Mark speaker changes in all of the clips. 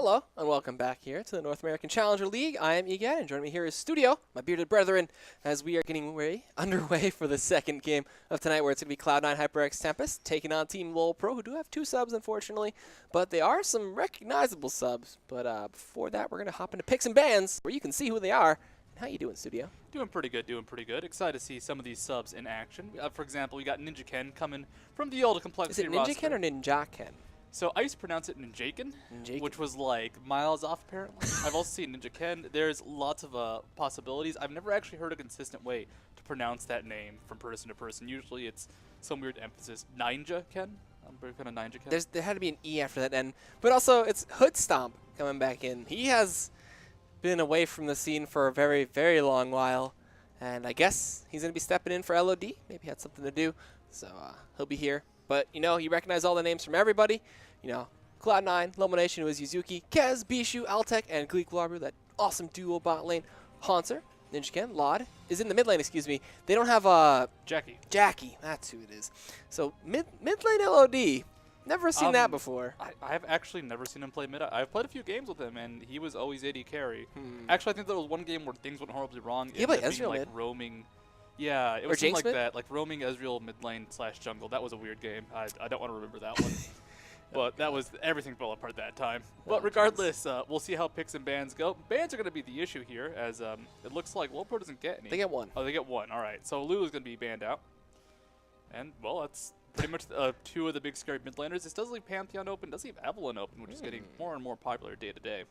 Speaker 1: Hello, and welcome back here to the North American Challenger League. I am Egad, and joining me here is Studio, my bearded brethren, as we are getting underway for the second game of tonight, where it's going to be Cloud9 HyperX Tempest taking on Team LoLPro, who do have 2 subs, unfortunately, but they are some recognizable subs. But before that, we're going to hop into picks and bans, where you can see who they are. How you doing, Studio?
Speaker 2: Doing pretty good, doing pretty good. Excited to see some of these subs in action. For example, we got Ninja Ken coming from the old complexity roster.
Speaker 1: Is it Ninja Ken or Ninja Ken?
Speaker 2: So I used to pronounce it Ninjaken, which was like miles off apparently. I've also seen Ninja Ken. There's lots of possibilities. I've never actually heard a consistent way to pronounce that name from person to person. Usually it's some weird emphasis. Ninja Ken? I'm very kind of Ninja Ken.
Speaker 1: There had to be an E after that N. But also, it's Hood Stomp coming back in. He has been away from the scene for a very, very long while. And I guess he's going to be stepping in for LOD. Maybe he had something to do. So he'll be here. But, you know, you recognize all the names from everybody. You know, Cloud9, Lomonation, who is Yuzuki, Kez, Bishu, Altec, and Gleek LoLPro, that awesome duo bot lane. Haunter, Ninja Ken, Lod is in the mid lane, excuse me. They don't have Jackie, that's who it is. So mid lane LOD, never seen that before.
Speaker 2: I've actually never seen him play mid. I've played a few games with him, and he was always AD carry. Actually, I think there was one game where things went horribly wrong.
Speaker 1: He played Ezreal
Speaker 2: like
Speaker 1: mid.
Speaker 2: Roaming. Yeah, it was like that, like roaming Ezreal mid lane / jungle. That was a weird game. I don't want to remember that one. But that was, everything fell apart that time. But regardless, we'll see how picks and bans go. Bans are going to be the issue here, as it looks like LoLPro doesn't get any.
Speaker 1: They get 1.
Speaker 2: Oh, they get 1. All right. So Lulu's going to be banned out. And, well, that's pretty much 2 of the big scary mid laners. This does leave Pantheon open, does leave Evelynn open, which is getting more and more popular day to day.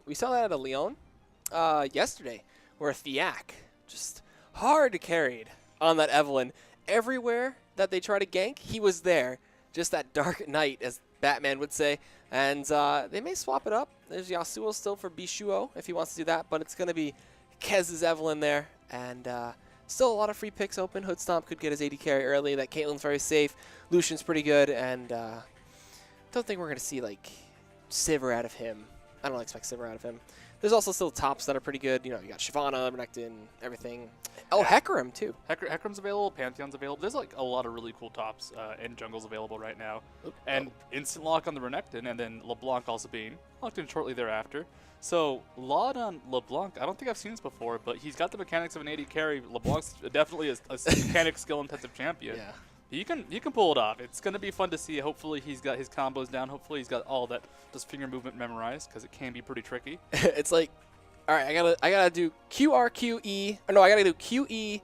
Speaker 1: We saw that at a Lyon yesterday, where Thiak just hard carried on that Evelynn. Everywhere that they try to gank, he was there. Just that dark night, as Batman would say. And they may swap it up. There's Yasuo still for Bishuo if he wants to do that, but it's going to be Kez's Evelynn there. And still a lot of free picks open. Hood Stomp could get his AD carry early. That Caitlyn's very safe. Lucian's pretty good. And don't think we're going to see, like, Sivir out of him. I don't expect Sivir out of him. There's also still tops that are pretty good. You know, you got Shyvana, Renekton, everything. Oh, Hecarim, too.
Speaker 2: Hecarim's available. Pantheon's available. There's, like, a lot of really cool tops and jungles available right now. And instant lock on the Renekton, and then LeBlanc also being locked in shortly thereafter. So, Laud on LeBlanc, I don't think I've seen this before, but he's got the mechanics of an AD carry. LeBlanc's definitely a mechanic skill-intensive champion.
Speaker 1: Yeah.
Speaker 2: You can pull it off. It's going to be fun to see. Hopefully he's got his combos down. Hopefully he's got all that just finger movement memorized, because it can be pretty tricky.
Speaker 1: It's like, all right, I gotta do Q R Q E. Or no, I gotta do Q E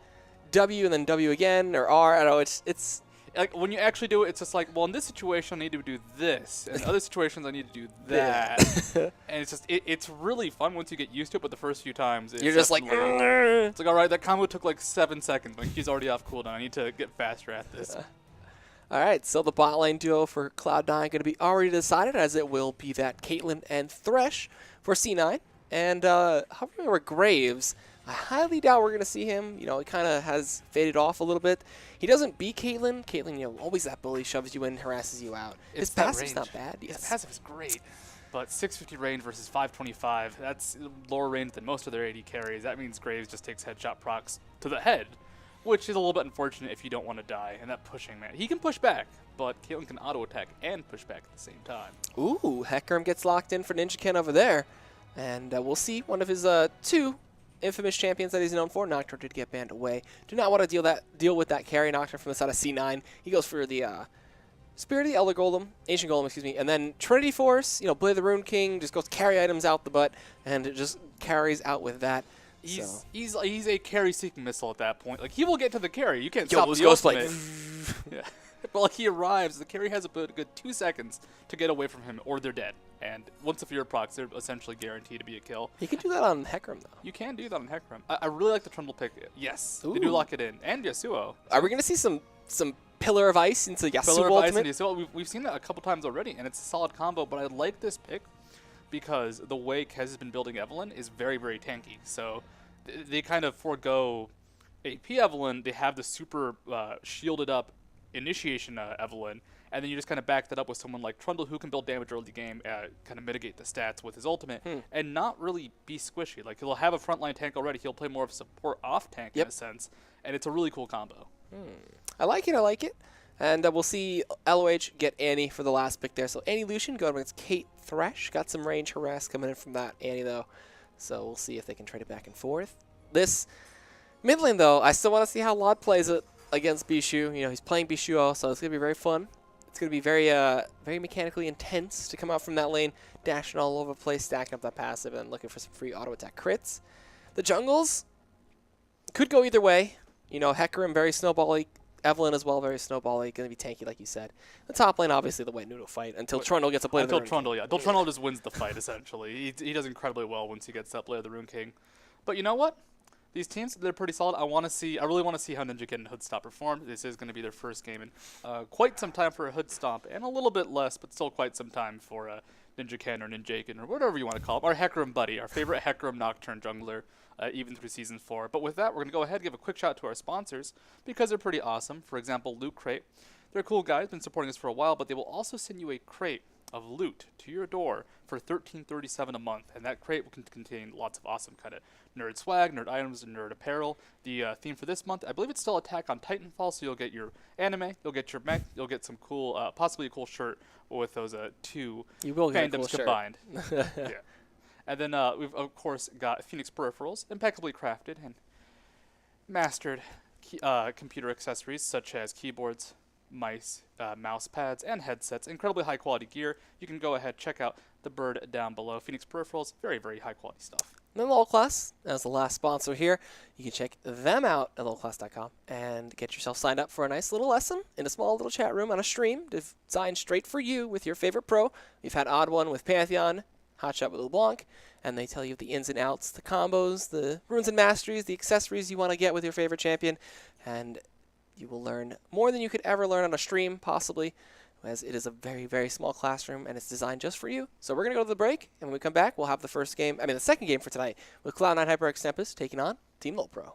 Speaker 1: W and then W again, or R. I don't know. It's
Speaker 2: like when you actually do it, it's just like, well, in this situation I need to do this, and in other situations I need to do that. And it's just it's really fun once you get used to it. But the first few times,
Speaker 1: you're just like,
Speaker 2: it's like, all right, that combo took like 7 seconds. Like he's already off cooldown. I need to get faster at this.
Speaker 1: All right, so the bot lane duo for Cloud9 going to be already decided, as it will be that Caitlyn and Thresh for C9. And however, Graves, I highly doubt we're going to see him. You know, he kind of has faded off a little bit. He doesn't beat Caitlyn. Caitlyn, you know, always that bully, shoves you in, harasses you out. His passive's not bad.
Speaker 2: Yes. His passive is great. But 650 range versus 525, that's lower range than most of their AD carries. That means Graves just takes headshot procs to the head, which is a little bit unfortunate if you don't want to die. And that pushing, man. He can push back, but Caitlyn can auto-attack and push back at the same time.
Speaker 1: Ooh, Hecarim gets locked in for Ninja Ken over there. And we'll see one of his 2 infamous champions that he's known for. Nocturne did get banned away. Do not want to deal with that carry. Nocturne from the side of C9. He goes for the Spirit of the Elder Golem, Ancient Golem, excuse me. And then Trinity Force, you know, Blade of the Rune King, just goes carry items out the butt, and it just carries out with that.
Speaker 2: He's a carry-seeking missile at that point. Like, he will get to the carry. You can't stop the ultimate. Yeah. But like he arrives, the carry has a good 2 seconds to get away from him, or they're dead. And once the fear procs, they're essentially guaranteed to be a kill.
Speaker 1: You can do that on Hecarim, though.
Speaker 2: You can do that on Hecarim. I really like the Trundle pick. Yes, they do lock it in. And Yasuo.
Speaker 1: Are we going to see some Pillar of Ice into Yasuo
Speaker 2: Pillar of
Speaker 1: ultimate?
Speaker 2: Ice into Yasuo. We've seen that a couple times already, and it's a solid combo. But I like this pick because the way Kez has been building Evelynn is very, very tanky. So they kind of forego AP Evelynn. They have the super shielded up initiation Evelynn, and then you just kind of back that up with someone like Trundle, who can build damage early game, kind of mitigate the stats with his ultimate, and not really be squishy. Like, he'll have a frontline tank already. He'll play more of a support off tank in a sense, and it's a really cool combo.
Speaker 1: I like it. And we'll see LOH get Annie for the last pick there. So Annie Lucian going against Kate Thresh. Got some range harass coming in from that Annie, though. So we'll see if they can trade it back and forth. This mid lane, though, I still want to see how Lod plays it against Bishu. You know, he's playing Bishu, so it's going to be very fun. It's going to be very very mechanically intense to come out from that lane, dashing all over the place, stacking up that passive, and looking for some free auto attack crits. The jungles could go either way. You know, Hecarim very snowbally. Evelyn as well, very snowbally. Going to be tanky, like you said. The top lane, obviously, the wet noodle fight until Trundle gets a Blade of the Rune
Speaker 2: Trundle,
Speaker 1: King.
Speaker 2: yeah. Until Trundle just wins the fight, essentially. He does incredibly well once he gets that Blade of the Rune King. But you know what? These teams, they're pretty solid. I really want to see how Ninja Kid and Hoodstomp perform. This is going to be their first game in quite some time for a Hoodstomp, and a little bit less, but still quite some time for Ninja Ken or Ninjaken or whatever you want to call him. Our Hecarim buddy, our favorite Hecarim Nocturne jungler, even through Season 4. But with that, we're going to go ahead and give a quick shout out to our sponsors because they're pretty awesome. For example, Loot Crate. They're cool guys, been supporting us for a while, but they will also send you a crate of loot to your door for $13.37 a month, and that crate will contain lots of awesome kind of nerd swag, nerd items, and nerd apparel. The theme for this month, I believe it's still Attack on Titanfall, so you'll get your anime, you'll get your mech, you'll get some cool, possibly a cool shirt with those two fandoms combined. Yeah. And then we've, of course, got Phoenix Peripherals, impeccably crafted and mastered computer accessories such as keyboards, mice, mouse pads, and headsets. Incredibly high quality gear. You can go ahead, check out the bird down below. Phoenix Peripherals, very, very high quality stuff.
Speaker 1: And then LoLClass, as the last sponsor here, you can check them out at lolclass.com and get yourself signed up for a nice little lesson in a small little chat room on a stream designed straight for you with your favorite pro. We've had Odd One with Pantheon, Hotshot with LeBlanc, and they tell you the ins and outs, the combos, the runes and masteries, the accessories you want to get with your favorite champion, and you will learn more than you could ever learn on a stream, possibly, as it is a very, very small classroom, and it's designed just for you. So we're going to go to the break, and when we come back, we'll have the second game for tonight with Cloud9 HyperX Tempest taking on Team LoLPro.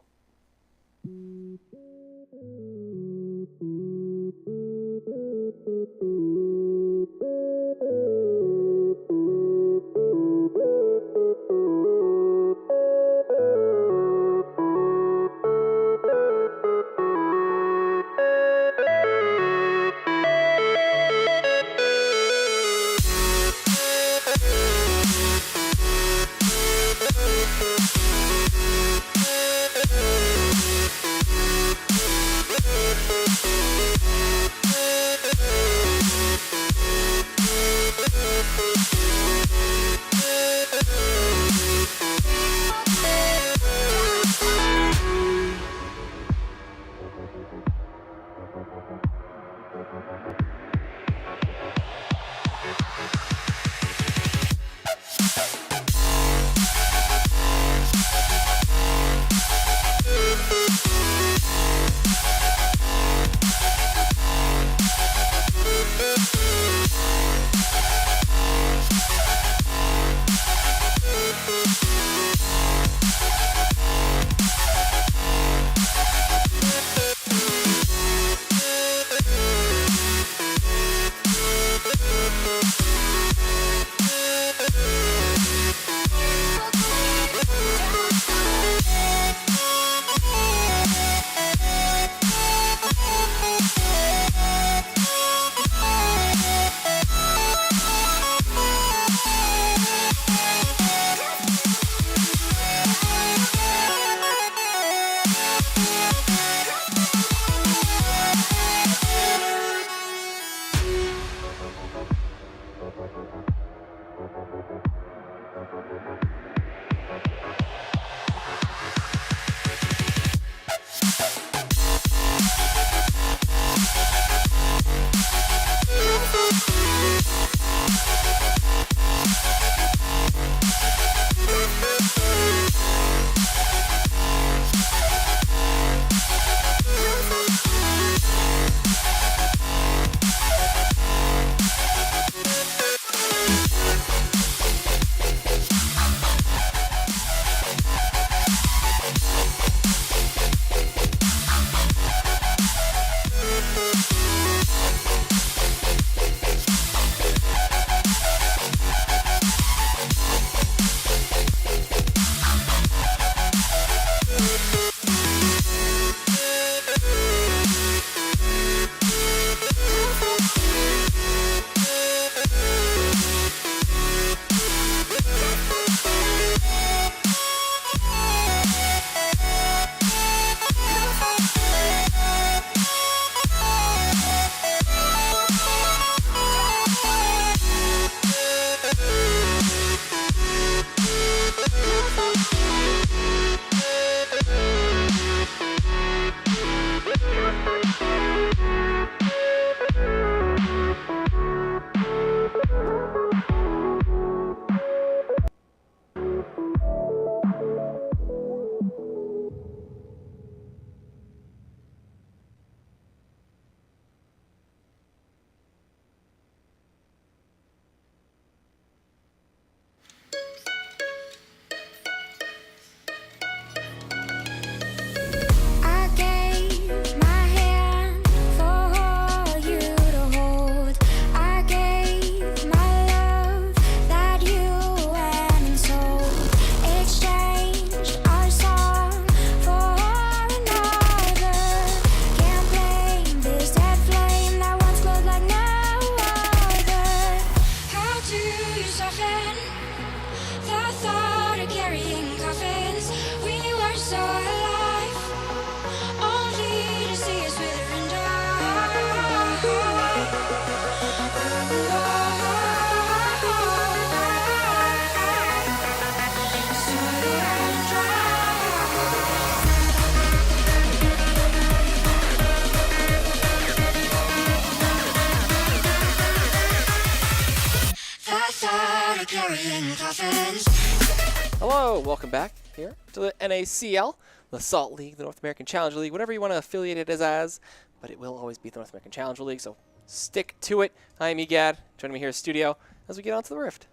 Speaker 1: Hello, welcome back here to the NACL, the Salt League, the North American Challenger League, whatever you want to affiliate it as, but it will always be the North American Challenger League, so stick to it. I am Egad, joining me here in the studio as we get onto the Rift.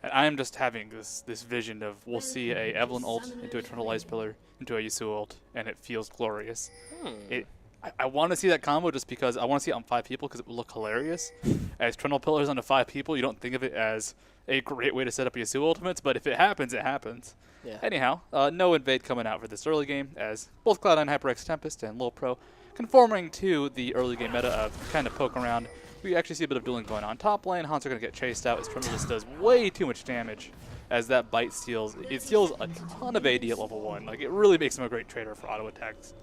Speaker 2: And I'm just having this vision of we'll see a Evelyn ult into a Eternal Ice Pillar, into a Yasuo ult, and it feels glorious. I want to see that combo just because I want to see it on 5 people because it would look hilarious. As Eternal Pillars onto 5 people, you don't think of it as a great way to set up Yasuo ultimates, but if it happens, it happens.
Speaker 1: Yeah.
Speaker 2: Anyhow, no invade coming out for this early game as both Cloud9, HyperX, Tempest, and LoLPro conforming to the early game meta of kind of poke around. We actually see a bit of dueling going on top lane. Hans are going to get chased out as Trundle just does way too much damage as that bite steals. It steals a ton of AD at level 1. Like, it really makes him a great trader for auto attacks.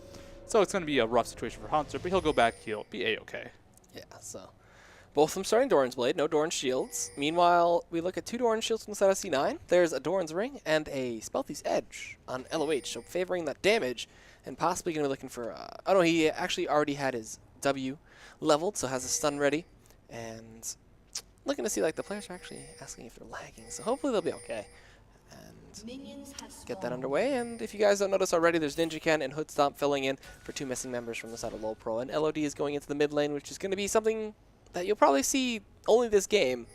Speaker 2: So it's going to be a rough situation for Hanser, but he'll go back, he'll be A-okay.
Speaker 1: Yeah, so both of them starting Doran's Blade, no Doran's Shields. Meanwhile, we look at 2 Doran's Shields inside of C9. There's a Doran's Ring and a Spelthy's Edge on LOH, so favoring that damage and possibly going to be looking for... oh no, he actually already had his W leveled, so has a stun ready. And looking to see, like, the players are actually asking if they're lagging, so hopefully they'll be okay. And get that underway, and if you guys don't notice already, there's Ninja Ken and Hoodstomp filling in for 2 missing members from the side of LoLPro, and LOD is going into the mid lane, which is going to be something that you'll probably see only this game,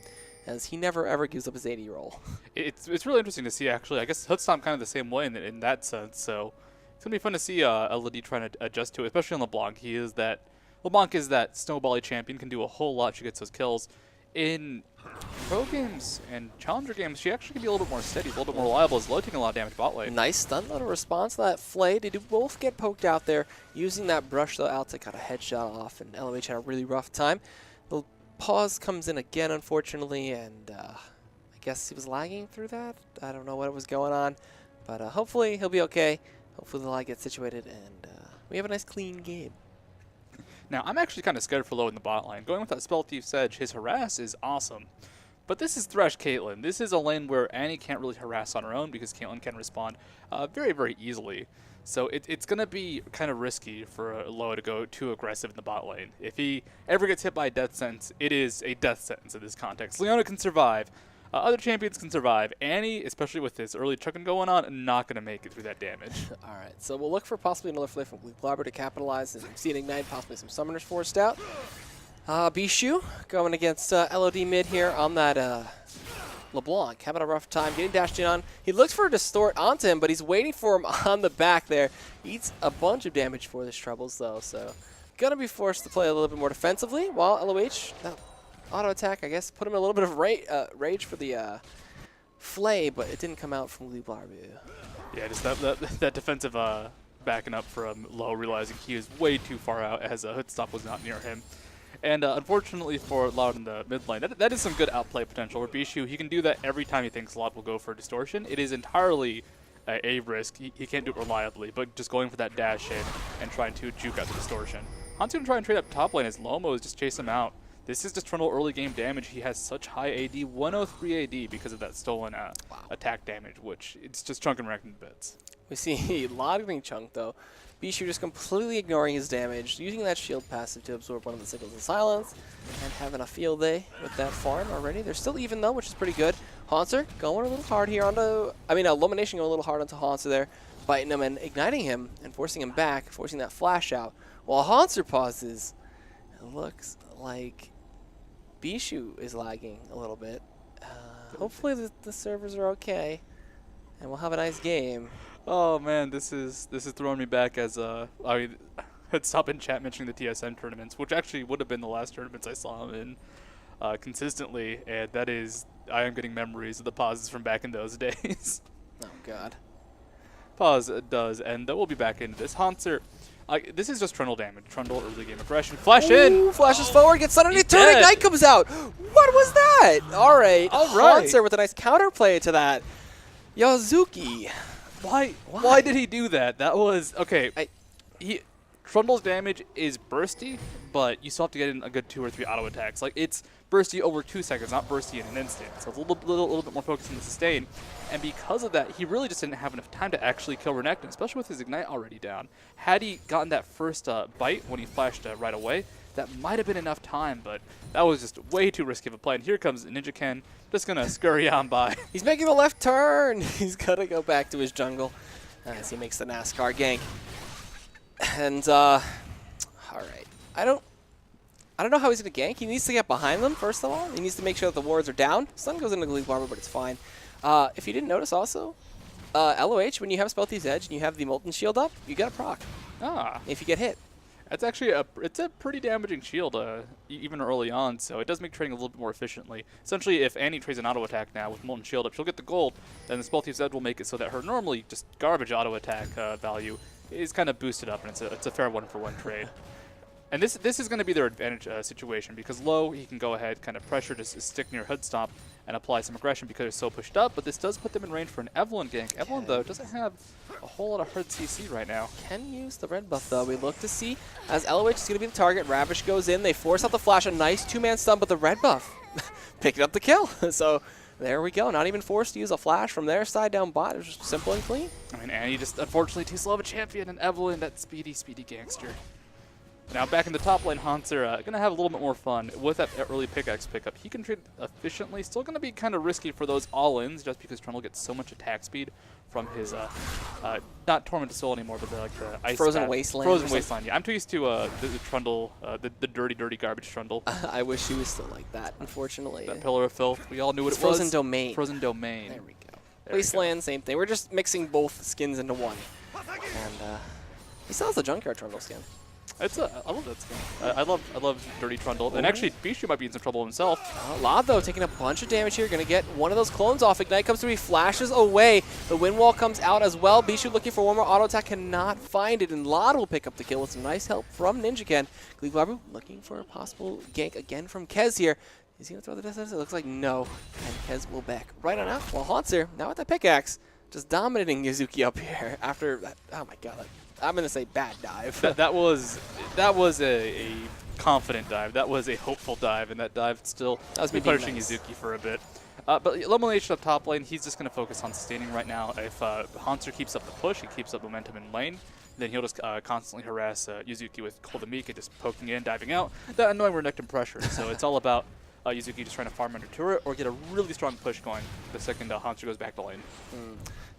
Speaker 1: as he never ever gives up his AD role.
Speaker 2: It's really interesting to see, actually. I guess Hoodstomp kind of the same way in that sense, so it's going to be fun to see LOD trying to adjust to it, especially on LeBlanc. LeBlanc is that snowbally champion, can do a whole lot. She gets those kills. In pro games and challenger games, she actually can be a little bit more steady, a little bit more reliable, as low taking a lot of damage bot lane.
Speaker 1: Nice stun load response to that Flay. They do both get poked out there, using that brush though out to cut a headshot off, and LOH had a really rough time. The pause comes in again, unfortunately, and I guess he was lagging through that. I don't know what was going on, but hopefully he'll be okay. Hopefully the lag gets situated, and we have a nice clean game.
Speaker 2: Now, I'm actually kind of scared for low in the bot lane. Going with that Spell Thief's Edge, his harass is awesome. But this is Thresh Caitlyn. This is a lane where Annie can't really harass on her own because Caitlyn can respond very, very easily. So it's going to be kind of risky for low to go too aggressive in the bot lane. If he ever gets hit by a death sentence, it is a death sentence in this context. Leona can survive. Other champions can survive. Annie, especially with this early chucking going on, not going to make it through that damage.
Speaker 1: All right, so we'll look for possibly another flip from LoLPro to capitalize and see an ignite, possibly some summoners forced out. Bishu going against LOD mid here on that LeBlanc. Having a rough time getting dashed in on. He looks for a distort onto him, but he's waiting for him on the back there. Eats a bunch of damage for this Troubles, though, so going to be forced to play a little bit more defensively, while LOH... auto attack, I guess, put him in a little bit of rage for the Flay, but it didn't come out from LoLPro.
Speaker 2: Yeah, just that defensive backing up from low, realizing he is way too far out as Hoodstomp was not near him. And unfortunately for Loud in the mid lane, that is some good outplay potential. Where Bishu, he can do that every time he thinks Loud will go for distortion. It is entirely a risk. He can't do it reliably, but just going for that dash in and trying to juke out the distortion. Han's going to try and trade up top lane as Lomo is just chase him out. This is just Trundle early game damage. He has such high AD, 103 AD because of that stolen attack damage, which it's just chunking wrecked in bits.
Speaker 1: We see a lot of getting chunked though. Bishu just completely ignoring his damage, using that shield passive to absorb one of the signals of silence, and having a field day with that farm already. They're still even though, which is pretty good. Hanser going a little hard here onto, Illumination going a little hard onto Hanser there, biting him and igniting him and forcing him back, forcing that flash out. While Hanser pauses, it looks like Bishu is lagging a little bit. Hopefully the servers are okay, and we'll have a nice game.
Speaker 2: Oh man, this is throwing me back as had stopped in chat mentioning the TSM tournaments, which actually would have been the last tournaments I saw him in consistently, and that is I am getting memories of the pauses from back in those days.
Speaker 1: Oh god.
Speaker 2: Pause does, and we'll be back into this. Hanser. This is just Trundle damage. Trundle early game aggression. Flash in!
Speaker 1: Flashes forward, gets sun underneath, turn, ignite comes out! What was that? Alright. Hanser with a nice counterplay to that. Yazuki.
Speaker 2: Why did he do that? That was... Okay. Trundle's damage is bursty, but you still have to get in a good 2 or 3 auto attacks. Like, it's bursty over 2 seconds, not bursty in an instant. So it's a little bit more focused on the sustain. And because of that, he really just didn't have enough time to actually kill Renekton, especially with his Ignite already down. Had he gotten that first bite when he flashed right away, that might have been enough time, but that was just way too risky of a play. And here comes Ninja Ken, just going to scurry on by.
Speaker 1: He's making a left turn. He's got to go back to his jungle as he makes the NASCAR gank. And, all right. I don't know how he's going to gank. He needs to get behind them, first of all. He needs to make sure that the wards are down. Stun goes into LoLPro, but it's fine. If you didn't notice also, LOH, when you have Spell Thief's Edge and you have the Molten Shield up, you get a proc. If you get hit.
Speaker 2: That's actually it's a pretty damaging shield, even early on, so it does make trading a little bit more efficiently. Essentially, if Annie trades an auto attack now with Molten Shield up, she'll get the gold, then the Spell Thief's Edge will make it so that her normally just garbage auto attack value is kind of boosted up, and it's a fair one-for-one trade. And this is going to be their advantage situation, because low, he can go ahead, kind of pressure to stick near Hood Stomp and apply some aggression because they're so pushed up, but this does put them in range for an Evelynn gank. Evelynn, though, doesn't have a whole lot of hard CC right now.
Speaker 1: Can use the red buff, though. We look to see, as LOH is going to be the target, Ravish goes in, they force out the flash, a nice two-man stun, but the red buff picking up the kill. So there we go. Not even forced to use a flash from their side down bot. It was just simple and clean.
Speaker 2: I mean, Annie just, unfortunately, too slow of a champion, and Evelynn, that speedy gangster. Now back in the top lane, Hanser going to have a little bit more fun with that early pickaxe pickup. He can trade efficiently. Still going to be kind of risky for those all-ins just because Trundle gets so much attack speed from his, not Tormented Soul anymore, but the Ice
Speaker 1: Frozen Wasteland.
Speaker 2: Frozen Wasteland, yeah. I'm too used to the Trundle, the dirty garbage Trundle.
Speaker 1: I wish he was still like that, unfortunately.
Speaker 2: That Pillar of Filth. We all knew what it was.
Speaker 1: Frozen Domain.
Speaker 2: Frozen Domain.
Speaker 1: There we go. Wasteland, same thing. We're just mixing both skins into one. And he still has the Junkyard Trundle skin.
Speaker 2: I love that skin. I love Dirty Trundle. And actually, Bishu might be in some trouble himself.
Speaker 1: Lod, though, taking a bunch of damage here. Going to get one of those clones off. Ignite comes through. He flashes away. The wind wall comes out as well. Bishu looking for one more auto attack. Cannot find it. And Lod will pick up the kill with some nice help from Ninja Ken. LoLPro looking for a possible gank again from Kez here. Is he going to throw the death sentence? It looks like no. And Kez will back right on out. Well, Hanser, now with that pickaxe, just dominating Yuzuki up here after that. Oh, my God. I'm going to say bad dive.
Speaker 2: that was a confident dive. That was a hopeful dive, and that dive still has been punishing Yuzuki for a bit. But Elimination up top lane, he's just going to focus on sustaining right now. If Hanser keeps up the push, he keeps up momentum in lane, then he'll just constantly harass Yuzuki with Cold and Meek and just poking in, diving out. That annoying Renekton pressure. So it's all about Yuzuki just trying to farm under turret or get a really strong push going the second Hanser goes back to lane.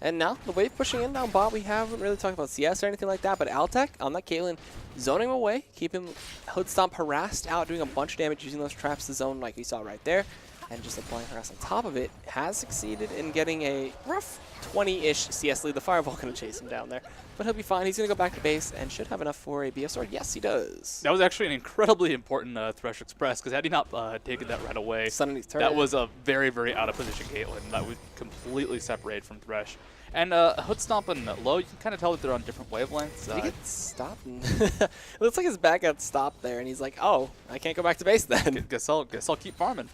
Speaker 1: And now, the wave pushing in down bot, we haven't really talked about CS or anything like that, but Altec on that Caitlyn zoning him away, keeping Hood Stomp harassed out, doing a bunch of damage using those traps to zone like we saw right there, and just applying harass on top of it, has succeeded in getting a rough 20-ish CS lead. The Fireball going to chase him down there, but he'll be fine. He's going to go back to base and should have enough for a BF sword. Yes, he does.
Speaker 2: That was actually an incredibly important Thresh Express, because had he not taken that right away, that was a very, very out-of-position Caitlyn that would completely separate from Thresh. And Hood Stomp and Low, you can kind of tell that they're on different wavelengths.
Speaker 1: Did he get stopped? It looks like his back got stopped there, and he's like, oh, I can't go back to base then.
Speaker 2: Guess I'll keep farming.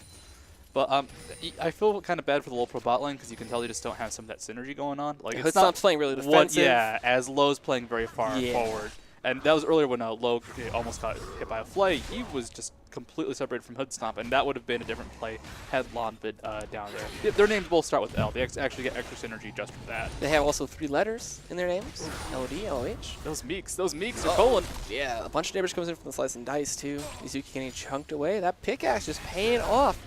Speaker 2: But I feel kind of bad for the LoLPro bot lane because you can tell they just don't have some of that synergy going on. Like,
Speaker 1: Hood Stomp's playing really defensive.
Speaker 2: Yeah, as Low's playing very far forward. And that was earlier when Low almost got hit by a flay. He was just completely separated from Hood Stomp, and that would have been a different play had Lon been down there. Their names both start with L. They actually get extra synergy just for that.
Speaker 1: They have also 3 letters in their names. LOD, LOH.
Speaker 2: Those Meeks are colon.
Speaker 1: Yeah, a bunch of damage comes in from the Slice and Dice, too. Yuzuki getting chunked away. That pickaxe just paying off.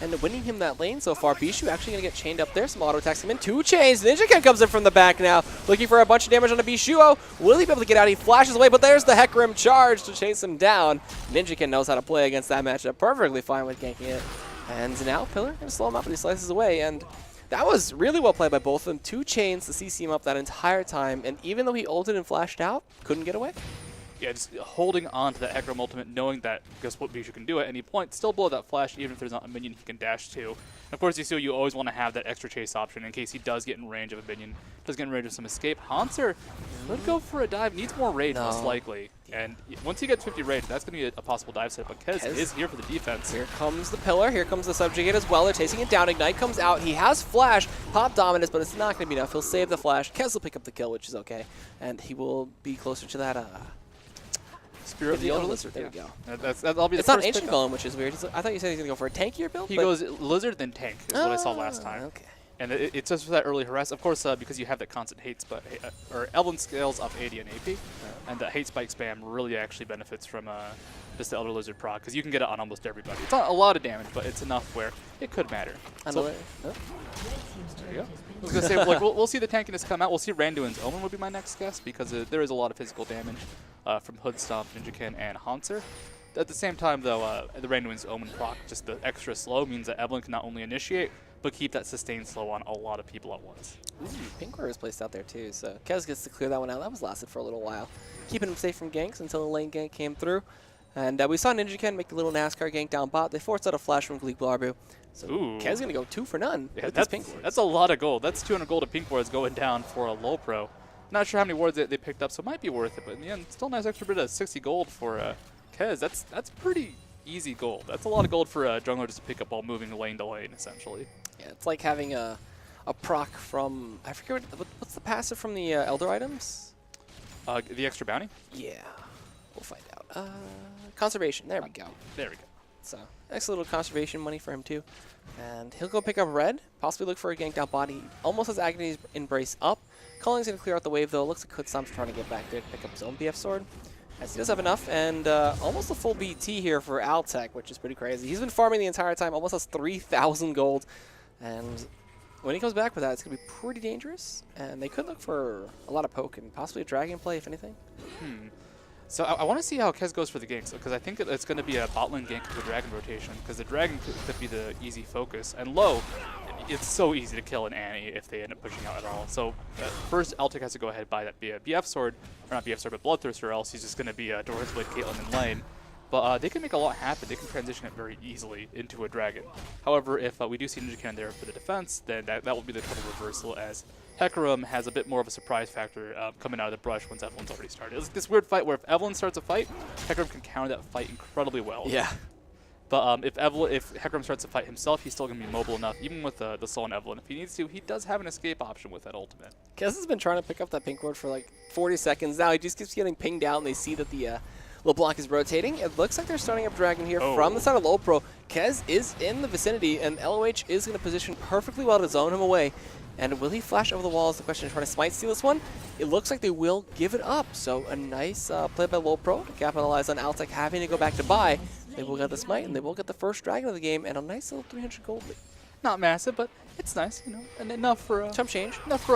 Speaker 1: And winning him that lane so far. Bishu actually going to get chained up there. Some auto attacks him in. 2 chains. Ninja Ken comes in from the back now. Looking for a bunch of damage on the Bishu. Will he be able to get out? He flashes away, but there's the Hecarim charge to chase him down. Ninja Ken knows how to play against that matchup. Perfectly fine with ganking it. And now Pillar going to slow him up, but he slices away. And that was really well played by both of them. 2 chains to CC him up that entire time. And even though he ulted and flashed out, couldn't get away.
Speaker 2: Yeah, just holding on to that Hecarim ultimate, knowing that guess what Bishu can do at any point, still blow that flash even if there's not a minion he can dash to. Of course, you always want to have that extra chase option in case he does get in range of a minion, does get in range of some escape. Hanser could go for a dive, needs more rage most likely. And once he gets 50 rage, that's going to be a possible dive set, but Kez is here for the defense.
Speaker 1: Here comes the Pillar, here comes the Subjugate as well. They're chasing it down. Ignite comes out. He has Flash, Pop Dominance, but it's not going to be enough. He'll save the Flash. Kez will pick up the kill, which is okay. And he will be closer to that
Speaker 2: Spirit of the Elder
Speaker 1: Lizard. There we go.
Speaker 2: That'll be
Speaker 1: it's
Speaker 2: the
Speaker 1: not
Speaker 2: first
Speaker 1: Ancient Golem, which is weird. I thought you said he's going to go for a tankier build.
Speaker 2: He goes Lizard then tank, is what I saw last time.
Speaker 1: Okay.
Speaker 2: And it's just for that early harass. Of course, because you have that constant hate spike, or Evelyn scales up 80 and AP, and the hate spike spam really actually benefits from just the Elder Lizard proc, because you can get it on almost everybody. It's not a lot of damage, but it's enough where it could matter. So, there you go. I was going to say, like, we'll see the tankiness come out. We'll see Randuin's Omen would be my next guess, because there is a lot of physical damage from Hood Stomp, Ninjakin, and Haunter. At the same time, though, the Randuin's Omen proc, just the extra slow, means that Evelyn can not only initiate, but keep that sustained slow on a lot of people at once.
Speaker 1: Ooh, Pink Ward is placed out there too, so Kez gets to clear that one out. That was lasted for a little while, keeping him safe from ganks until the lane gank came through. And we saw Ninjakin make a little NASCAR gank down bot. They forced out a flash from LoLPro. So Kez going to go 2 for none with this Pink Ward.
Speaker 2: That's a lot of gold. That's 200 gold of Pink Wards going down for a LoLPro. Not sure how many wards they picked up, so it might be worth it. But in the end, still a nice extra bit of 60 gold for Kez. That's pretty easy gold. That's a lot of gold for a jungler just to pick up while moving lane to lane, essentially.
Speaker 1: Yeah, it's like having a proc from, I forget, what's the passive from the Elder items?
Speaker 2: The extra bounty?
Speaker 1: Yeah, we'll find out. Conservation, there we go.
Speaker 2: There we go.
Speaker 1: So, nice little conservation money for him too. And he'll go pick up red, possibly look for a ganked out body. Almost has Agony's Embrace up. Culling's going to clear out the wave though. Looks like Hoodstomp's trying to get back there to pick up his own BF sword. As he does have enough, and almost a full BT here for Altec, which is pretty crazy. He's been farming the entire time, almost has 3,000 gold. And when he comes back with that, it's going to be pretty dangerous. And they could look for a lot of poke and possibly a dragon play, if anything.
Speaker 2: So I want to see how Kez goes for the ganks, because I think it's going to be a bot lane gank with the dragon rotation, because the dragon could be the easy focus. And low, it's so easy to kill an Annie if they end up pushing out at all. So first, Altec has to go ahead and buy that BF sword, or not BF sword, but Bloodthirster, or else he's just going to be Dora's Blade Caitlyn in lane. But they can make a lot happen. They can transition it very easily into a dragon. However, if we do see Ninjakin there for the defense, then that will be the total reversal, as Hecarim has a bit more of a surprise factor coming out of the brush once Evelyn's already started. It's like this weird fight where if Evelyn starts a fight, Hecarim can counter that fight incredibly well.
Speaker 1: Yeah.
Speaker 2: But if Hecarim starts to fight himself, he's still going to be mobile enough, even with the Sullen Evelyn. If he needs to, he does have an escape option with that ultimate.
Speaker 1: Kez has been trying to pick up that Pink Ward for like 40 seconds now. He just keeps getting pinged out, and they see that the LeBlanc is rotating. It looks like they're starting up Dragon here from the side of LoLPro. Kez is in the vicinity, and LOH is going to position perfectly well to zone him away. And will he flash over the wall is the question. Trying to smite steal this one. It looks like they will give it up. So a nice play by LoLPro to capitalize on Altec having to go back to buy. They will get the smite, and they will get the first dragon of the game, and a nice little 300 gold lead.
Speaker 2: Not massive, but it's nice, you know, and enough for
Speaker 1: chump change.
Speaker 2: Enough for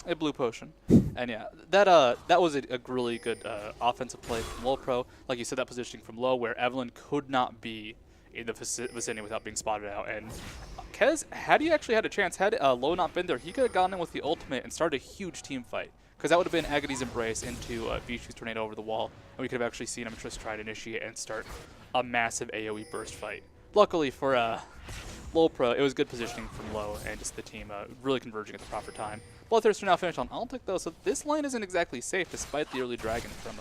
Speaker 2: a blue potion. And yeah, that was a really good offensive play from LoLPro. Like you said, that positioning from low, where Evelyn could not be in the vicinity without being spotted out. And Kez, had he actually had a chance, had low not been there, he could have gone in with the ultimate and started a huge team fight. Because that would have been Agony's Embrace into Vishu's Tornado over the wall, and we could have actually seen him just try to initiate and start a massive AoE burst fight. Luckily for LoLPro, it was good positioning from low, and just the team really converging at the proper time. Bloodthirster now finished on Altec though, so this lane isn't exactly safe despite the early dragon from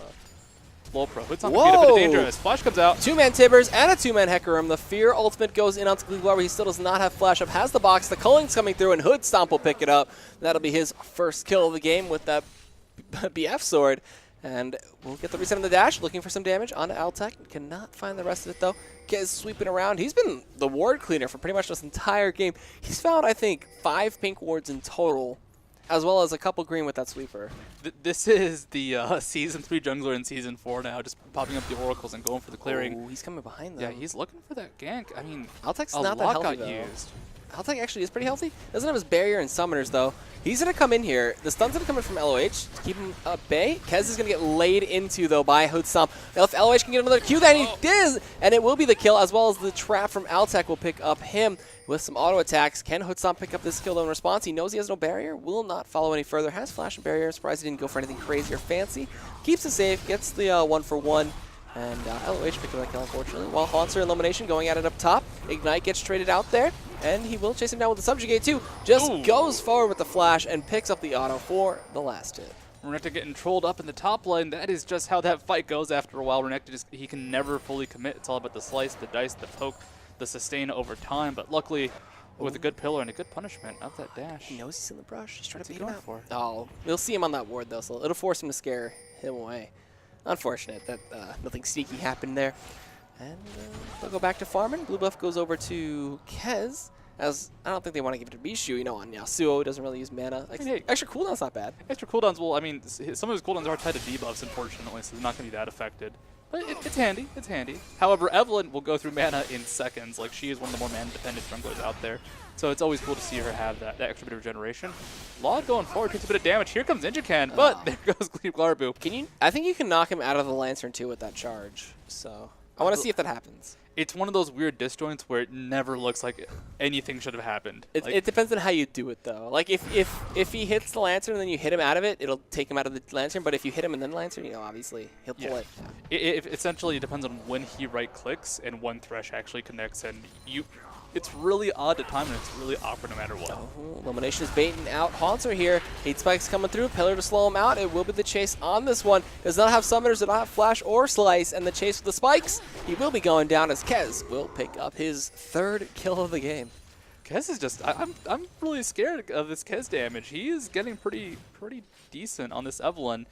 Speaker 2: LoLPro. It's not a bit dangerous. Flash comes out.
Speaker 1: 2-man Tibbers and a 2-man Hecarim. The Fear ultimate goes in onto Gleeglar, where he still does not have flash up. Has the box. The Culling's coming through, and Hood Stomp will pick it up. That'll be his first kill of the game with that BF sword. And we'll get the reset on the dash, looking for some damage onto Altec. Cannot find the rest of it, though. Kez sweeping around. He's been the ward cleaner for pretty much this entire game. He's found, I think, 5 pink wards in total, as well as a couple green with that sweeper.
Speaker 2: This is the Season 3 jungler in Season 4 now, just popping up the oracles and going for the clearing.
Speaker 1: Oh, he's coming behind them.
Speaker 2: Yeah, he's looking for that gank. I mean,
Speaker 1: Altec's not that healthy, though.
Speaker 2: Used.
Speaker 1: Altec actually is pretty healthy. Doesn't have his barrier and summoners, though. He's going to come in here. The stun's going to come in from LOH to keep him at bay. Kez is going to get laid into, though, by Hood Stomp. Now, if LOH can get another Q, then he does, and it will be the kill, as well as the trap from Altec will pick up him with some auto attacks. Can Hood Stomp pick up this kill, though, in response? He knows he has no barrier, will not follow any further. Has flash and barrier. Surprised he didn't go for anything crazy or fancy. Keeps it safe, gets the 1-for-1. And LOH picked up that kill, unfortunately. While Haunter Illumination going at it up top. Ignite gets traded out there. And he will chase him down with the Subjugate, too. Just goes forward with the flash and picks up the auto for the last hit.
Speaker 2: Renekton getting trolled up in the top lane. That is just how that fight goes after a while. Renekton he can never fully commit. It's all about the slice, the dice, the poke, the sustain over time. But luckily, with a good pillar and a good punishment of that dash.
Speaker 1: He knows he's in the brush. He's trying to beat him out. Oh, we'll see him on that ward, though, so it'll force him to scare him away. Unfortunate that nothing sneaky happened there. And they'll go back to farming. Blue buff goes over to Kez. as I don't think they want to give it to Bishu, you know, on Yasuo, doesn't really use mana. Like,
Speaker 2: Hey.
Speaker 1: extra cooldown's not bad.
Speaker 2: Extra cooldowns, well, I mean, some of his cooldowns are tied to debuffs, unfortunately, so they're not going to be that affected. But it's handy. It's handy. However, Evelyn will go through mana in seconds. Like, she is one of the more mana-dependent junglers out there. So it's always cool to see her have that extra bit of regeneration. Laud going forward, takes a bit of damage. Here comes Ninjakan, but there goes LoLPro.
Speaker 1: I think you can knock him out of the Lantern, too, with that charge. So I want to see if that happens.
Speaker 2: It's one of those weird disjoints where it never looks like anything should have happened.
Speaker 1: It depends on how you do it, though. Like, if he hits the Lantern and then you hit him out of it, it'll take him out of the Lantern. But if you hit him and then Lantern, you know, obviously, he'll pull it.
Speaker 2: It essentially depends on when he right-clicks and when Thresh actually connects. And it's really odd to time, and it's really awkward no matter what.
Speaker 1: Oh, Illumination is baiting out Haunter here. 8 spikes coming through. Pillar to slow him out. It will be the chase on this one. Does not have summoners, does not have flash or slice. And the chase with the spikes, he will be going down as Kez will pick up his 3rd kill of the game.
Speaker 2: Kez is just, I'm really scared of this Kez damage. He is getting pretty decent on this Evelyn.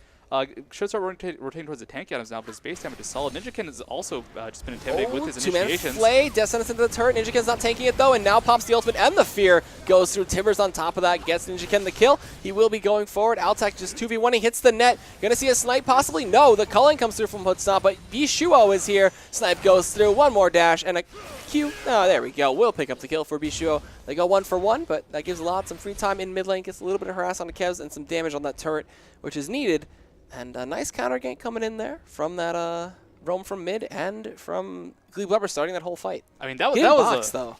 Speaker 2: Should start rotating towards the tank items now, but his base damage is solid. Ninjakan has also just been intimidated with his initiations.
Speaker 1: Flay, Death Sentence into the turret. Ninjakan's not tanking it though, and now pops the ultimate, and the fear goes through. Timbers on top of that, gets Ninjakan the kill. He will be going forward. Altac just 2v1, he hits the net. Gonna see a snipe possibly? No, the culling comes through from Hoodstomp, but Bishuo is here. Snipe goes through, one more dash, and a Q. Oh, there we go. We'll pick up the kill for Bishuo. They go 1 for 1, but that gives Laud some free time in mid lane, gets a little bit of harass on the Kevs, and some damage on that turret, which is needed. And a nice counter gank coming in there from that roam from mid and from LoLPro starting that whole fight.
Speaker 2: I mean, that was
Speaker 1: though.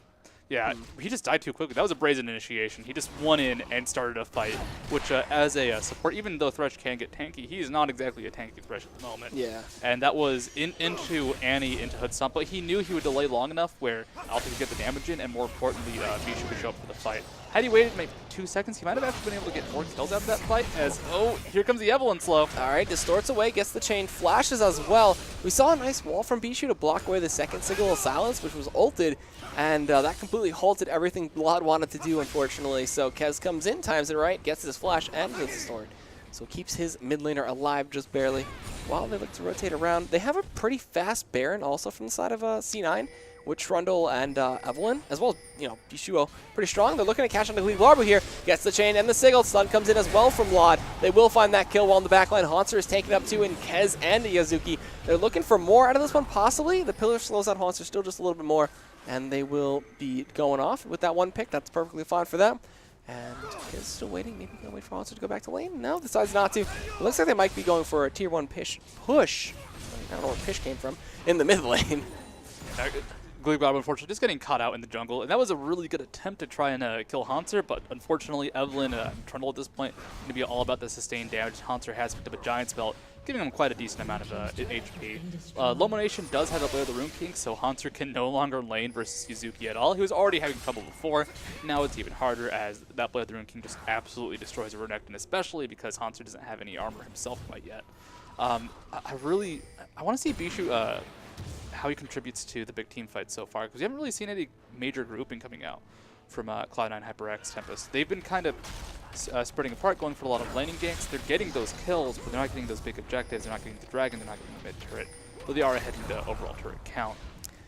Speaker 2: Yeah, he just died too quickly. That was a brazen initiation. He just went in and started a fight, which as a support, even though Thresh can get tanky, he is not exactly a tanky Thresh at the moment.
Speaker 1: Yeah.
Speaker 2: And that was into Annie, into Hoodstomp, but he knew he would delay long enough where Alta could get the damage in, and more importantly, Bishu could show up for the fight. Had he waited maybe 2 seconds, he might have actually been able to get more kills out of that fight, as, oh, here comes the Evelyn slow.
Speaker 1: All right, distorts away, gets the chain, flashes as well. We saw a nice wall from Bishu to block away the second signal of silence, which was ulted, and that completely halted everything Laud wanted to do, unfortunately. So Kez comes in, times it right, gets his flash, and gets the distort. So keeps his mid laner alive just barely. While they look to rotate around, they have a pretty fast Baron also from the side of C9. With Trundle and Evelyn, as well as, you know, Bishuo, pretty strong. They're looking to catch on to LoLPro here. Gets the chain and the sigil. Stun comes in as well from Laud. They will find that kill while in the backline. Haunter is taken up too, and Kez and Yazuki. They're looking for more out of this one, possibly. The pillar slows out Haunter still just a little bit more, and they will be going off with that one pick. That's perfectly fine for them. And Kez still waiting. Maybe going to wait for Haunter to go back to lane. No, decides not to. It looks like they might be going for a tier 1 push. I don't know where push came from. In the mid lane.
Speaker 2: LoLPro, unfortunately, just getting caught out in the jungle. And that was a really good attempt to try and kill Haunter, but unfortunately, Evelyn and Trundle at this point going to be all about the sustained damage. Haunter has picked up a giant spell, giving him quite a decent amount of HP. Illumination does have a Lair of the Rune King, so Haunter can no longer lane versus Yazuki at all. He was already having trouble before. Now it's even harder, as that Lair of the Rune King just absolutely destroys a Renekton, especially because Haunter doesn't have any armor himself quite yet. I want to see Bishu how he contributes to the big team fight so far, because we haven't really seen any major grouping coming out from Cloud9, HyperX, Tempest. They've been kind of spreading apart, going for a lot of laning ganks. They're getting those kills, but they're not getting those big objectives. They're not getting the dragon. They're not getting the mid turret. But they are ahead in the overall turret count,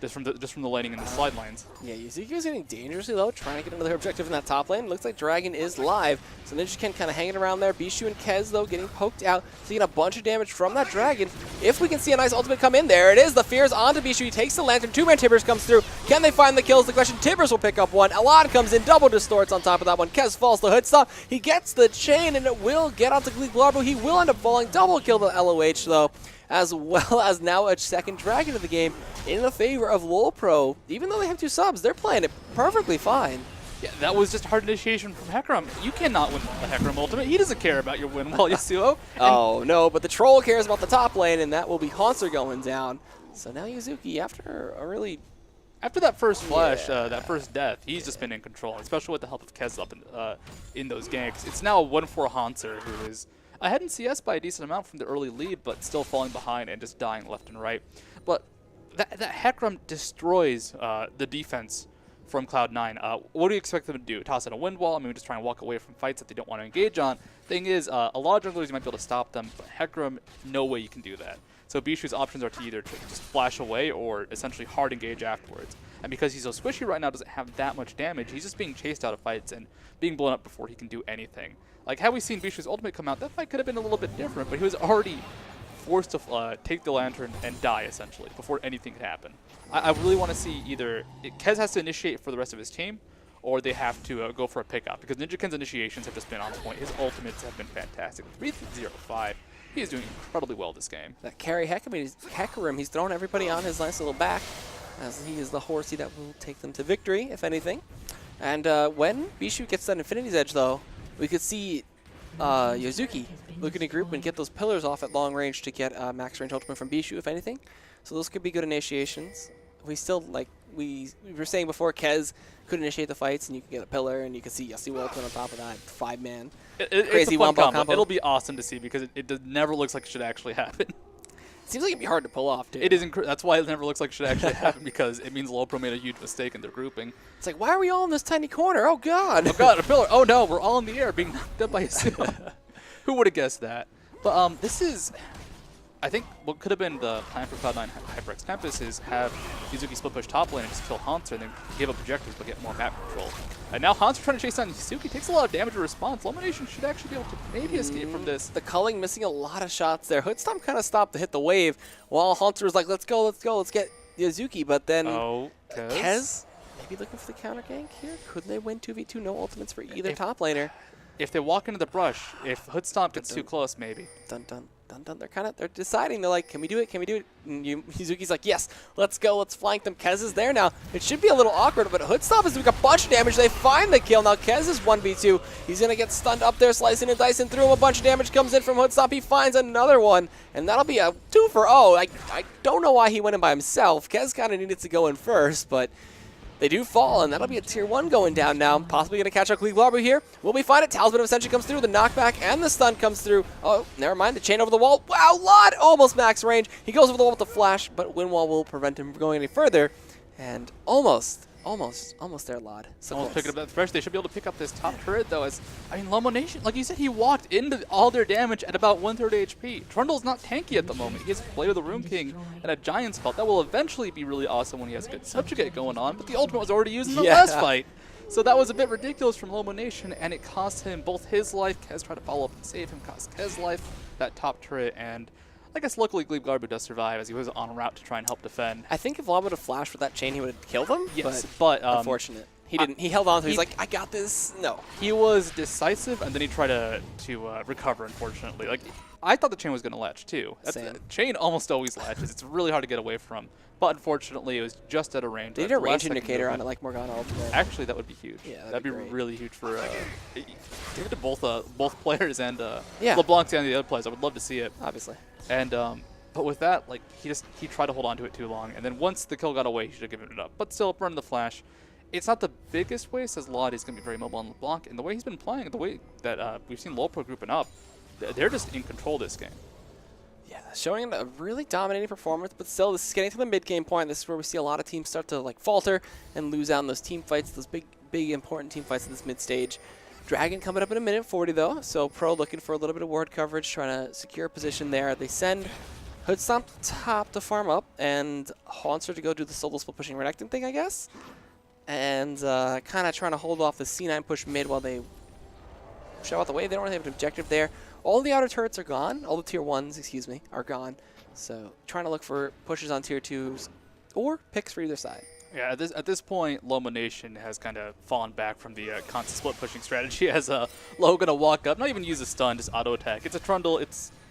Speaker 2: just from the laning and the slide lines.
Speaker 1: Yeah, Yazuki is getting dangerously low, trying to get another objective in that top lane. Looks like Dragon is live, so Ninjakan kind of hanging around there. Bishu and Kez, though, getting poked out, seeing a bunch of damage from that Dragon. If we can see a nice ultimate come in, there it is. The Fear's onto Bishu. He takes the Lantern. 2-man Tibbers comes through. Can they find the kills? The question, Tibbers will pick up one. Alon comes in, double distorts on top of that one. Kez falls to Hoodstomp. He gets the chain, and it will get onto LoLPro. He will end up falling. Double kill the LOH, though, as well as now a second Dragon of the game in the favor of LoLPro. Even though they have 2 subs, they're playing it perfectly fine.
Speaker 2: Yeah, that was just hard initiation from Hecarim. You cannot win the Hecarim ultimate. He doesn't care about your win while Yasuo.
Speaker 1: Oh, no, but the troll cares about the top lane, and that will be Haunter going down. So now Yazuki, after
Speaker 2: that first flash, that first death, he's just been in control, especially with the help of Kez up in those ganks. It's now a 1-4 Haunter, who is ahead in CS by a decent amount from the early lead, but still falling behind and just dying left and right. But that Hecarim destroys the defense from Cloud9. What do you expect them to do? Toss in a wind wall? I mean, just try and walk away from fights that they don't want to engage on. Thing is, a lot of junglers, you might be able to stop them, but Hecarim, no way you can do that. So Bishu's options are to either just flash away or essentially hard engage afterwards. And because he's so squishy right now, doesn't have that much damage, he's just being chased out of fights and being blown up before he can do anything. Like, had we seen Bishu's ultimate come out, that fight could have been a little bit different, but he was already forced to take the Lantern and die, essentially, before anything could happen. I really want to see either Kez has to initiate for the rest of his team, or they have to go for a pickup, because Ninjaken's initiations have just been on point. His ultimates have been fantastic. 3-0-5. He is doing incredibly well this game.
Speaker 1: That carry Hecarim, he's throwing everybody on his nice little back, as he is the horsey that will take them to victory, if anything. And when Bishu gets that Infinity's Edge, though, we could see Yozuki looking to group and get those pillars off at long range to get max range ultimate from Bishu, if anything. So those could be good initiations. We still, like we were saying before, Kez could initiate the fights, and you can get a pillar, and you can see Yasuo ultimate on top of that 5-man.
Speaker 2: It's a fun combo. It'll be awesome to see because it never looks like it should actually happen.
Speaker 1: It seems like it'd be hard to pull off, too.
Speaker 2: It is. That's why it never looks like it should actually happen, because it means LoLPro made a huge mistake in their grouping.
Speaker 1: It's like, why are we all in this tiny corner? Oh, God.
Speaker 2: Oh, God, a pillar. Oh, no, we're all in the air being knocked up by a seal. Who would have guessed that? But this is, I think, what could have been the plan for Cloud9 HyperX Tempest is have Yuzuki split push top lane and just kill Hanser and then give up objectives but get more map control. And now Hanser trying to chase down Yuzuki takes a lot of damage in response. Illumination should actually be able to maybe escape from this.
Speaker 1: The culling missing a lot of shots there. Hoodstomp kind of stopped to hit the wave while Hanser was like, let's go, let's get Yuzuki. But then Kez maybe looking for the counter gank here. Could they win 2v2? No ultimates for either top laner.
Speaker 2: If they walk into the brush, if Hoodstomp gets too close, maybe.
Speaker 1: Dun dun dun dun. They're deciding. They're like, can we do it? Can we do it? And Yuzuki's like, yes, let's go. Let's flank them. Kez is there now. It should be a little awkward, but Hoodstomp is doing a bunch of damage. They find the kill. Now Kez is 1v2. He's gonna get stunned up there, slicing and dicing through him. A bunch of damage comes in from Hoodstomp. He finds another one, and that'll be a 2-for-0. I don't know why he went in by himself. Kez kind of needed to go in first, but they do fall, and that'll be a tier 1 going down now. Possibly going to catch up LoLPro here. Will we find it? Talisman of Ascension comes through. The knockback and the stun comes through. Oh, never mind. The chain over the wall. Wow, Lod almost max range. He goes over the wall with the flash, but Windwall will prevent him from going any further. And almost there, Lod. So
Speaker 2: almost picking up that fresh. They should be able to pick up this top turret, though. As I mean, Illumination, like you said, he walked into all their damage at about 1/3 HP. Trundle's not tanky at the moment. He has Blade of the Rune King and a Giant's Belt. That will eventually be really awesome when he has a good subjugate going on, but the ultimate was already used in the last fight. So that was a bit ridiculous from Illumination, and it cost him both his life. Kez tried to follow up and save him, cost Kez life, that top turret, and I guess luckily Glebgarbu does survive as he was on route to try and help defend.
Speaker 1: I think if Lob would have flashed with that chain, he would have killed him.
Speaker 2: Yes, but
Speaker 1: unfortunate. He didn't. He held on to it. He's like, I got this. No.
Speaker 2: He was decisive, and then he tried to recover, unfortunately. Like, I thought the chain was going to latch, too. The chain almost always latches. It's really hard to get away from. But unfortunately, it was just at a range.
Speaker 1: They need a range indicator on it like Morgana ultimate.
Speaker 2: Actually, that would be huge.
Speaker 1: Yeah,
Speaker 2: that'd be really huge for give it to both players and LeBlanc and the other players. I would love to see it.
Speaker 1: Obviously.
Speaker 2: And but with that, like he tried to hold on to it too long, and then once the kill got away, he should have given it up. But still, running the flash, it's not the biggest waste, as Lod is going to be very mobile on LeBlanc, and the way he's been playing, the way that we've seen LoLPro grouping up, they're just in control this game.
Speaker 1: Yeah, showing a really dominating performance, but still, this is getting to the mid-game point. This is where we see a lot of teams start to like falter and lose out in those team fights, those big important team fights at this mid-stage. Dragon coming up in a minute 40 though, so Pro looking for a little bit of ward coverage, trying to secure a position there. They send Hoodstomp top to farm up, and Hanser to go do the solo split pushing Renekton thing, I guess. And kind of trying to hold off the C9 push mid while they show out the way. They don't really have an objective there. All the outer turrets are gone. All the tier 1s, excuse me, are gone. So trying to look for pushes on tier 2s or picks for either side.
Speaker 2: Yeah, at this point, Loma Nation has kind of fallen back from the constant split pushing strategy as Lo gonna walk up, not even use a stun, just auto attack. It's a Trundle.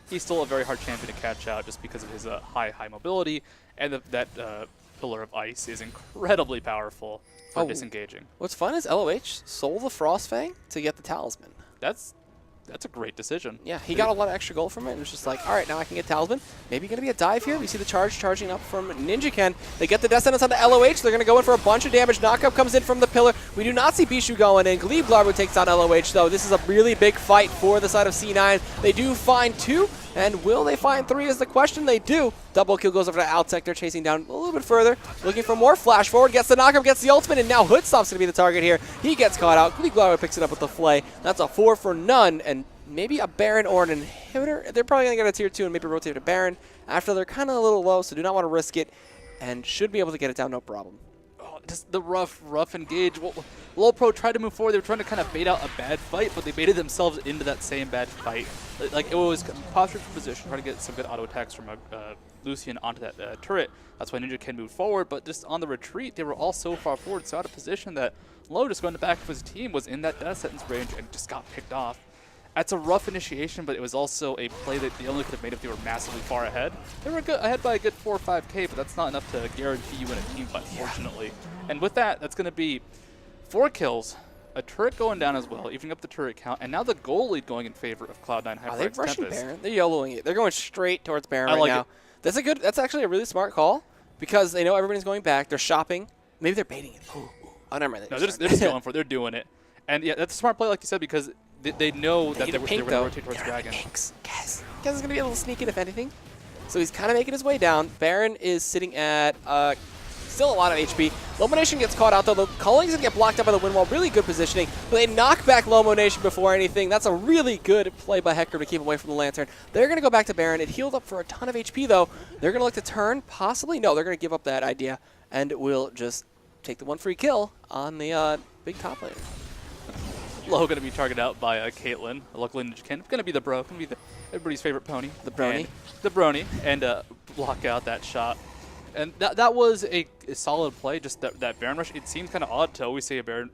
Speaker 2: He's still a very hard champion to catch out just because of his high mobility, and that Pillar of Ice is incredibly powerful for disengaging.
Speaker 1: What's fun is LOH sold the Frostfang to get the Talisman.
Speaker 2: That's a great decision.
Speaker 1: Yeah, he got a lot of extra gold from it, and it's just like, all right, now I can get Talisman. Maybe going to be a dive here. We see the charging up from Ninjaken. They get the Death Sentence on the LOH. They're going to go in for a bunch of damage. Knockup comes in from the Pillar. We do not see Bishu going in. Glebgarbu takes down LOH, though. This is a really big fight for the side of C9. They do find 2, and will they find 3 is the question. They do. Double kill goes over to Outsec. They're chasing down a little bit further, looking for more flash forward. Gets the knockup, gets the ultimate, and now Hoodstomp's going to be the target here. He gets caught out. Glebgarbu picks it up with the flay. That's a 4 for none, and maybe a Baron or an inhibitor. They're probably going to get a tier 2 and maybe rotate to Baron after they're kind of a little low, so do not want to risk it, and should be able to get it down no problem.
Speaker 2: Oh, just the rough engage. Well, LoLPro tried to move forward. They were trying to kind of bait out a bad fight, but they baited themselves into that same bad fight. Like, it was postured for position, trying to get some good auto attacks from Lucian onto that turret. That's why Ninja can move forward, but just on the retreat, they were all so far forward, so out of position that Lo, just going to back of his team, was in that death sentence range and just got picked off. That's a rough initiation, but it was also a play that they only could have made if they were massively far ahead. They were ahead by a good 4 or 5K, but that's not enough to guarantee you win a team fight, fortunately. And with that, that's going to be 4 kills, a turret going down as well, evening up the turret count, and now the goal lead going in favor of Cloud9 HyperX.
Speaker 1: Are they rushing
Speaker 2: Tempest.
Speaker 1: Baron? They're YOLOing it. They're going straight towards Baron
Speaker 2: I like
Speaker 1: right now.
Speaker 2: it.
Speaker 1: That's actually a really smart call because they know everybody's going back. They're shopping. Maybe they're baiting it. Oh, never mind.
Speaker 2: No, they're just going for it. They're doing it. And yeah, that's a smart play, like you said, because they know that they're going to rotate towards Dragon.
Speaker 1: Kez is going to be a little sneaky, if anything. So he's kind of making his way down. Baron is sitting at still a lot of HP. Lomo Nation gets caught out, though. The Culling's going to get blocked up by the wind wall. Really good positioning. But they knock back Lomo Nation before anything. That's a really good play by Hecker to keep away from the Lantern. They're going to go back to Baron. It healed up for a ton of HP, though. They're going to look to turn, possibly. No, they're going to give up that idea. And we'll just take the one free kill on the big top laner.
Speaker 2: Lo going to be targeted out by Caitlyn. Luckily, Ninja Ken. Going to be the bro. Going to be everybody's favorite pony.
Speaker 1: The brony.
Speaker 2: The brony. And block out that shot. And that was a solid play. Just that Baron rush. It seems kind of odd to always say a Baron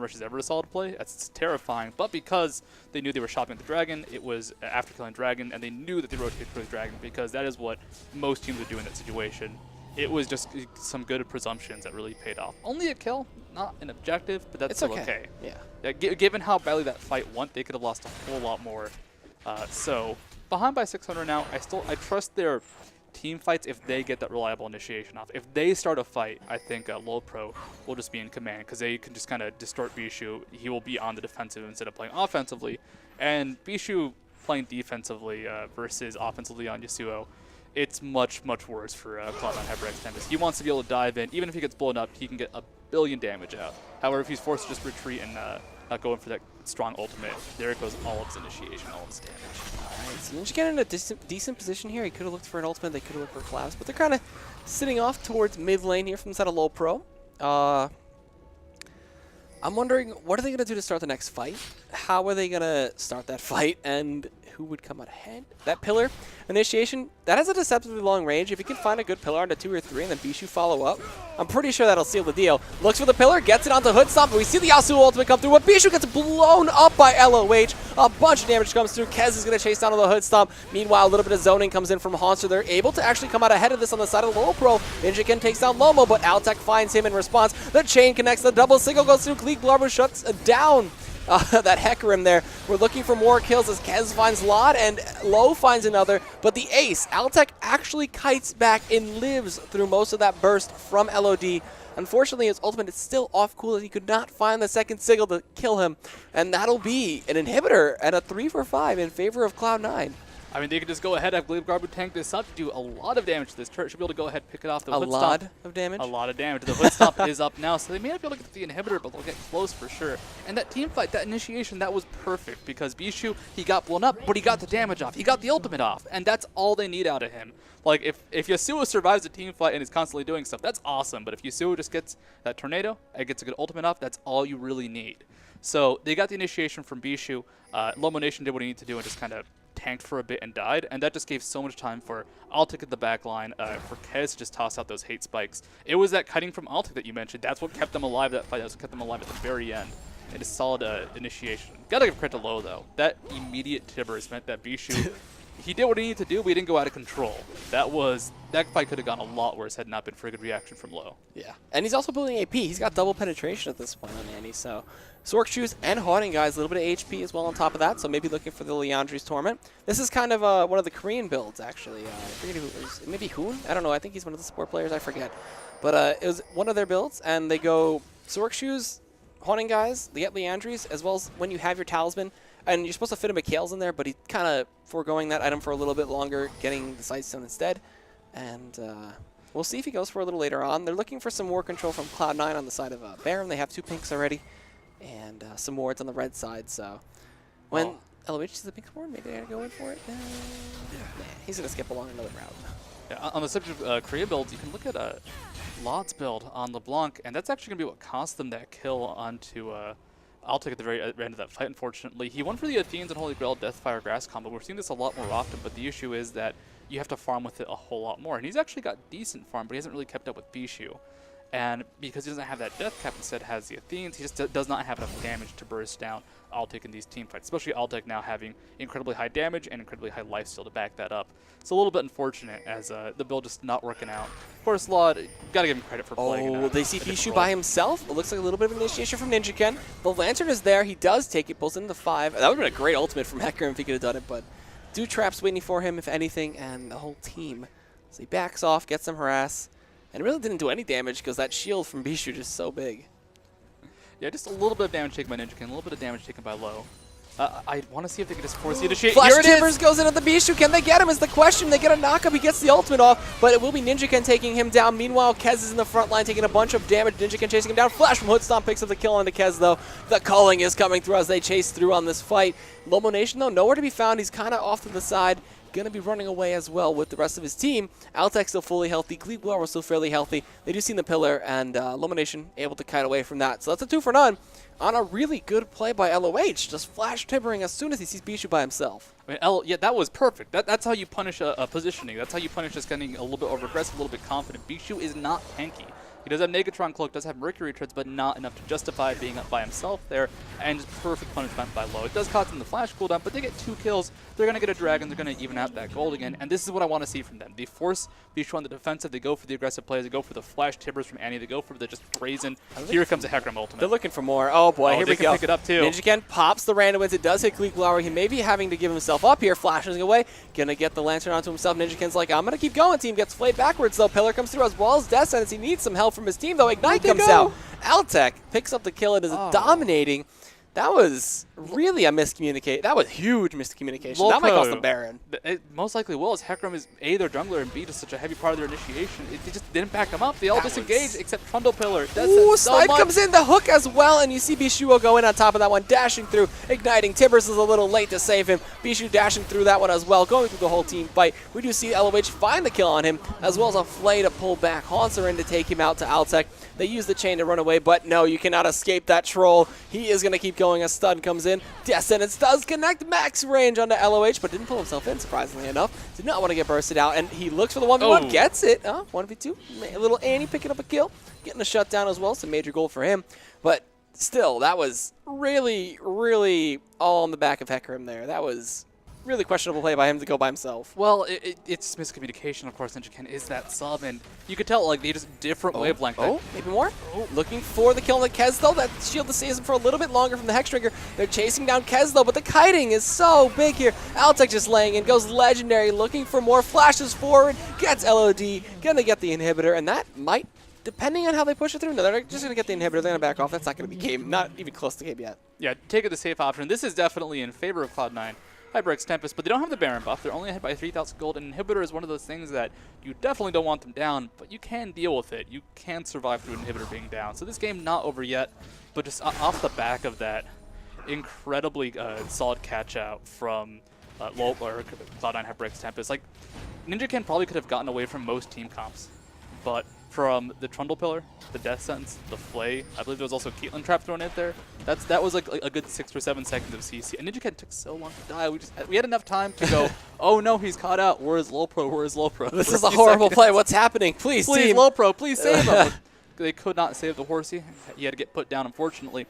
Speaker 2: rush is ever a solid play. That's terrifying. But because they knew they were shopping at the Dragon, it was after killing Dragon, and they knew that they rotated towards Dragon because that is what most teams would do in that situation. It was just some good presumptions that really paid off. Only a kill, not an objective, but that's still okay. Yeah. Given how badly that fight went, they could have lost a whole lot more. So behind by 600 now. I trust their team fights if they get that reliable initiation off. If they start a fight, I think LoLPro will just be in command because they can just kind of distort Bishu. He will be on the defensive instead of playing offensively. And Bishu playing defensively versus offensively on Yasuo, it's much, much worse for Cloud9 HyperX Tempest. He wants to be able to dive in. Even if he gets blown up, he can get a billion damage out. However, if he's forced to just retreat and not go in for that strong ultimate, there goes all of his initiation, all of his damage.
Speaker 1: Alright, so Ninja getting in a decent position here. He could have looked for an ultimate. They could have looked for collapse. But they're kind of sitting off towards mid lane here from the side of LoLPro. I'm wondering, what are they going to do to start the next fight? How are they going to start that fight? And who would come out ahead? That pillar initiation, that has a deceptively long range. If you can find a good pillar onto 2 or 3 and then Bishu follow up, I'm pretty sure that'll seal the deal. Looks for the pillar, gets it onto Hood Stomp, but we see the Yasuo ultimate come through, but Bishu gets blown up by LOH. A bunch of damage comes through. Kez is going to chase down on the Hood Stomp. Meanwhile, a little bit of zoning comes in from Haunter. They're able to actually come out ahead of this on the side of the LoLPro. Ninja takes down Lomo, but Altec finds him in response. The chain connects, the double single goes through. Gleek Blarbo shuts down that Hecarim there. We're looking for more kills as Kez finds Lot and Lo finds another, but the ace, Altec actually kites back and lives through most of that burst from LOD. Unfortunately, his ultimate is still off cool as he could not find the second sigil to kill him, and that'll be an inhibitor and a 3 for 5 in favor of Cloud9.
Speaker 2: I mean, they could just go ahead, have Glaive Garbu tank this up, do a lot of damage to this turret. Should be able to go ahead, pick it off. The Hood
Speaker 1: lot
Speaker 2: Stomp,
Speaker 1: of damage?
Speaker 2: A lot of damage. The Hood Stomp is up now, so they may not be able to get the inhibitor, but they'll get close for sure. And that team fight, that initiation, that was perfect because Bishu, he got blown up, but he got the damage off. He got the ultimate off, and that's all they need out of him. Like, if Yasuo survives a team fight and is constantly doing stuff, that's awesome. But if Yasuo just gets that tornado and gets a good ultimate off, that's all you really need. So they got the initiation from Bishu. Lomo Nation did what he needed to do and just kind of tanked for a bit and died, and that just gave so much time for Altic at the back line, for Kez to just toss out those hate spikes. It was that kiting from Altic that you mentioned. That's what kept them alive that fight. That's what kept them alive at the very end. And a solid initiation. Gotta give credit to Lo, though. That immediate tibbers meant that Bishu, he did what he needed to do, but he didn't go out of control. That fight could have gone a lot worse had not been for a good reaction from Lo.
Speaker 1: Yeah, and he's also building AP. He's got double penetration at this point on Andy, so Sork Shoes and Haunting Guys, a little bit of HP as well on top of that, so maybe looking for the Leandri's Torment. This is kind of one of the Korean builds, actually. I forget who it was. Maybe Hoon? I don't know. I think he's one of the support players. I forget. But it was one of their builds, and they go Sork Shoes, Haunting Guys, they get Leandri's, as well as when you have your Talisman, and you're supposed to fit a Mikhail's in there, but he's kind of foregoing that item for a little bit longer, getting the Sightstone instead. And we'll see if he goes for a little later on. They're looking for some more control from Cloud9 on the side of Baron. They have 2 pinks already, and some wards on the red side. So when LOH is the pink ward, maybe they're going to go in for it. Nah, he's going to skip along another route.
Speaker 2: Yeah, on the subject of Korea builds, you can look at Lot's build on LeBlanc, and that's actually going to be what cost them that kill onto Altic at the very end of that fight, unfortunately. He went for the Athenes and Holy Grail Deathfire Grass combo. We're seeing this a lot more often, but the issue is that you have to farm with it a whole lot more. And he's actually got decent farm, but he hasn't really kept up with Bishu. And because he doesn't have that Death Cap, instead has the Athenes, he just does not have enough damage to burst down Altic in these team fights, especially Altic now having incredibly high damage and incredibly high lifesteal to back that up. It's a little bit unfortunate as the build just not working out. Of course, Laud, gotta give him credit for playing.
Speaker 1: Oh, they see Bishu by himself. It looks like a little bit of initiation from NinjaKen. The Lantern is there. He does take it, pulls into the 5. That would have been a great ultimate from Hecarim if he could have done it, but Dew Trap's waiting for him, if anything, and the whole team. So he backs off, gets some harass, and really didn't do any damage because that shield from Bishu just so big.
Speaker 2: Yeah, just a little bit of damage taken by NinjaKen, a little bit of damage taken by Low. I want to see if they can just force the initiate.
Speaker 1: Flash
Speaker 2: Here it
Speaker 1: Timbers
Speaker 2: is!
Speaker 1: goes into the Bishu. Can they get him is the question. They get a knockup. He gets the ultimate off, but it will be NinjaKen taking him down. Meanwhile, Kez is in the front line taking a bunch of damage. NinjaKen chasing him down. Flash from Hoodstomp picks up the kill on the Kez, though. The culling is coming through as they chase through on this fight. Lomo Nation, though, nowhere to be found. He's kind of off to the side. Going to be running away as well with the rest of his team. Altec still fully healthy. Cleveland was still fairly healthy. They do see the pillar, and Lomo Nation able to kite away from that. So that's a 2 for none on a really good play by LOH. Just flash timbering as soon as he sees Bishu by himself.
Speaker 2: I mean, yeah, that was perfect. That's how you punish a positioning. That's how you punish just getting a little bit over-aggressive, a little bit confident. Bishu is not tanky. He does have Negatron Cloak, does have Mercury Treads, but not enough to justify being up by himself there, and just perfect punishment by Low. It does cost them the flash cooldown, but they get 2 kills. They're going to get a Dragon. They're going to even out that gold again, and this is what I want to see from them. They force Bishu on the defensive. They go for the aggressive plays. They go for the flash timbers from Annie. They go for the just brazen. Here comes a Hecarim ultimate.
Speaker 1: They're looking for more. Oh, boy, here we go.
Speaker 2: They can pick it up, too.
Speaker 1: NinjaKen pops the random wins. It does hit Gleeklower. He may be having to give himself up here. Flashing away. Going to get the Lantern onto himself. NinjaKen's like, I'm going to keep going. Team gets flayed backwards, though. Pillar comes through as well as Death Sentence. He needs some help from his team, though. Ignite comes out. Altec picks up the kill and is dominating. That was really a miscommunication. That was huge miscommunication.
Speaker 2: LoLPro,
Speaker 1: that might cost the Baron.
Speaker 2: It most likely will, as Hecarim is A, their jungler, and B, just such a heavy part of their initiation. They just didn't back him up. They all disengaged except Trundle Pillar.
Speaker 1: Ooh, Snipe comes in, the hook as well, and you see Bishu go in on top of that one, dashing through, igniting. Timbers is a little late to save him. Bishu dashing through that one as well, going through the whole team fight. We do see LOH find the kill on him, as well as a flay to pull back. Haunts are in to take him out to Altec. They use the chain to run away, but no, you cannot escape that troll. He is going to keep going as Stun comes in. Death Sentence does connect max range onto LOH, but didn't pull himself in, surprisingly enough. Did not want to get bursted out, and he looks for the 1v1, gets it. 1v2, a little Annie picking up a kill, getting a shutdown as well, so major goal for him. But still, that was really, really all on the back of Hecarim there. That was really questionable play by him to go by himself.
Speaker 2: Well, it's miscommunication, of course. NinjaKen is that sub, and you could tell, like, they just different wavelength.
Speaker 1: Maybe more? Looking for the kill on the Kez, though. That shield saves him for a little bit longer from the Hextrigger. They're chasing down Kez, though, but the kiting is so big here. Altec just laying in, goes legendary, looking for more, flashes forward, gets LOD, gonna get the inhibitor, and that might, depending on how they push it through, no, they're just gonna get the inhibitor, they're gonna back off. That's not gonna be game, not even close to game yet.
Speaker 2: Yeah, take it the safe option. This is definitely in favor of Cloud9. Hybrix Tempest, but they don't have the Baron buff. They're only ahead by 3,000 gold, and Inhibitor is one of those things that you definitely don't want them down, but you can deal with it. You can survive through Inhibitor being down. So this game not over yet, but just off the back of that incredibly solid catch-out from LoLPro or Cloud9 Hybrix Tempest. Like, NinjaKen probably could have gotten away from most team comps, but from the Trundle Pillar, the Death Sentence, the Flay, I believe there was also Caitlyn Trap thrown in there. That was like a good 6 or 7 seconds of CC. And NinjaKen took so long to die. We had enough time to go, oh no, he's caught out. Where is LoLPro? Where is LoLPro?
Speaker 1: This is a horrible play. What's happening? Please, team.
Speaker 2: LoLPro, please save him. They could not save the horsey. He had to get put down, unfortunately.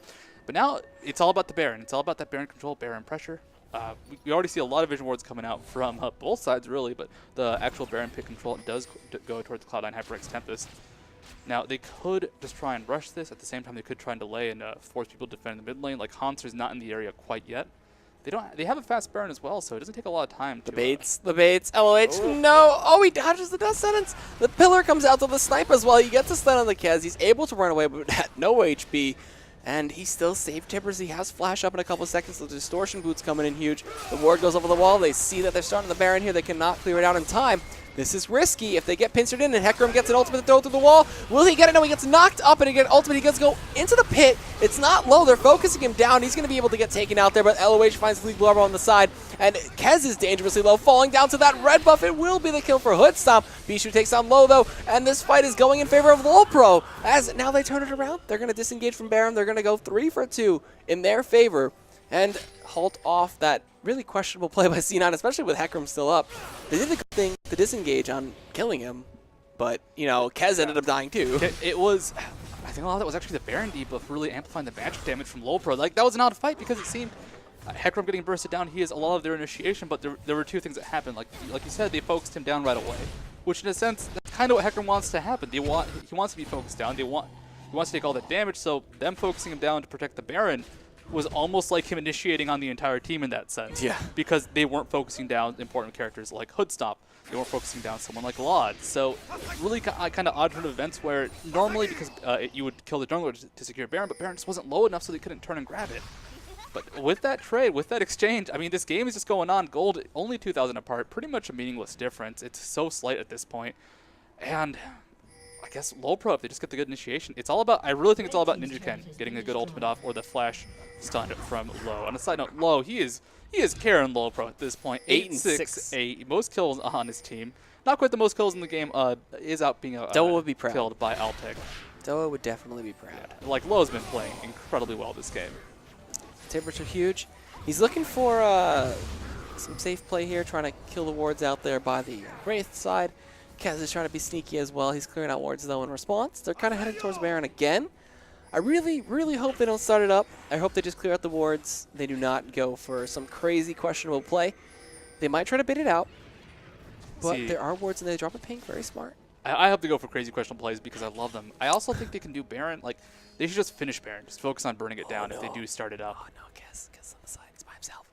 Speaker 2: But now it's all about the Baron. It's all about that Baron control, Baron pressure. We already see a lot of vision wards coming out from both sides, really, but the actual Baron pick control does go towards Cloud9 HyperX Tempest. Now, they could just try and rush this. At the same time, they could try and delay and force people to defend in the mid lane. Like, Haunter's not in the area quite yet. They have a fast Baron as well, so it doesn't take a lot of time.
Speaker 1: The baits. LOH, no. Oh, he dodges the Death Sentence. The Pillar comes out to the Snipe as well. He gets a stun on the Kez. He's able to run away, but at no HP. And he still saved Timbers. He has flash up in a couple of seconds. The Distortion Boots coming in huge. The ward goes over the wall. They see that they're starting the Baron here. They cannot clear it out in time. This is risky. If they get pincered in and Hecarim gets an ultimate to throw through the wall, will he get it? No, he gets knocked up and he gets ultimate. He gets to go into the pit. It's not low. They're focusing him down. He's going to be able to get taken out there, but LOH finds League Blubber on the side, and Kez is dangerously low, falling down to that red buff. It will be the kill for Hood Stomp. Bishu takes down low, though, and this fight is going in favor of LoLPro, as now they turn it around. They're going to disengage from Baron. They're going to go 3 for 2 in their favor and halt off that really questionable play by C9, especially with Hecarim still up. They did the good thing to disengage on killing him, but, you know, Kez ended up dying too.
Speaker 2: It was, I think a lot of that was actually the Baron debuff really amplifying the magic damage from LoLPro. Like, that was an odd fight because it seemed Hecarim getting bursted down, he has a lot of their initiation, but there were 2 things that happened. Like you said, they focused him down right away, which in a sense, that's kind of what Hecarim wants to happen. He wants to be focused down. He wants to take all that damage, so them focusing him down to protect the Baron was almost like him initiating on the entire team in that sense.
Speaker 1: Yeah.
Speaker 2: Because they weren't focusing down important characters like Hoodstomp. They weren't focusing down someone like Laud. So really kind of odd turn of events where normally because you would kill the jungler to secure Baron, but Baron just wasn't low enough so they couldn't turn and grab it. But with that trade, with that exchange, I mean, this game is just going on. Gold only 2,000 apart, pretty much a meaningless difference. It's so slight at this point. And I guess LoLPro, if they just get the good initiation, it's all about, I really think it's all about NinjaKen getting a good ultimate off or the flash stun from Low. On a side note, Low, he is carrying LoLPro at this point. 8-6-8, most kills on his team. Not quite the most kills in the game, is out being
Speaker 1: Doa would be proud.
Speaker 2: Killed by Altec.
Speaker 1: Doa would definitely be proud.
Speaker 2: Yeah, like, Low's been playing incredibly well this game.
Speaker 1: Temperature huge. He's looking for some safe play here, trying to kill the wards out there by the Wraith side. Kez is trying to be sneaky as well. He's clearing out wards, though, in response. They're kind of heading towards Baron again. I really, really hope they don't start it up. I hope they just clear out the wards. They do not go for some crazy questionable play. They might try to bait it out, but there are wards and they drop a ping. Very smart.
Speaker 2: I hope they go for crazy questionable plays because I love them. I also think they can do Baron. Like, they should just finish Baron. Just focus on burning it down if they do start it up.
Speaker 1: Oh, no, Kez on the side. He's by himself.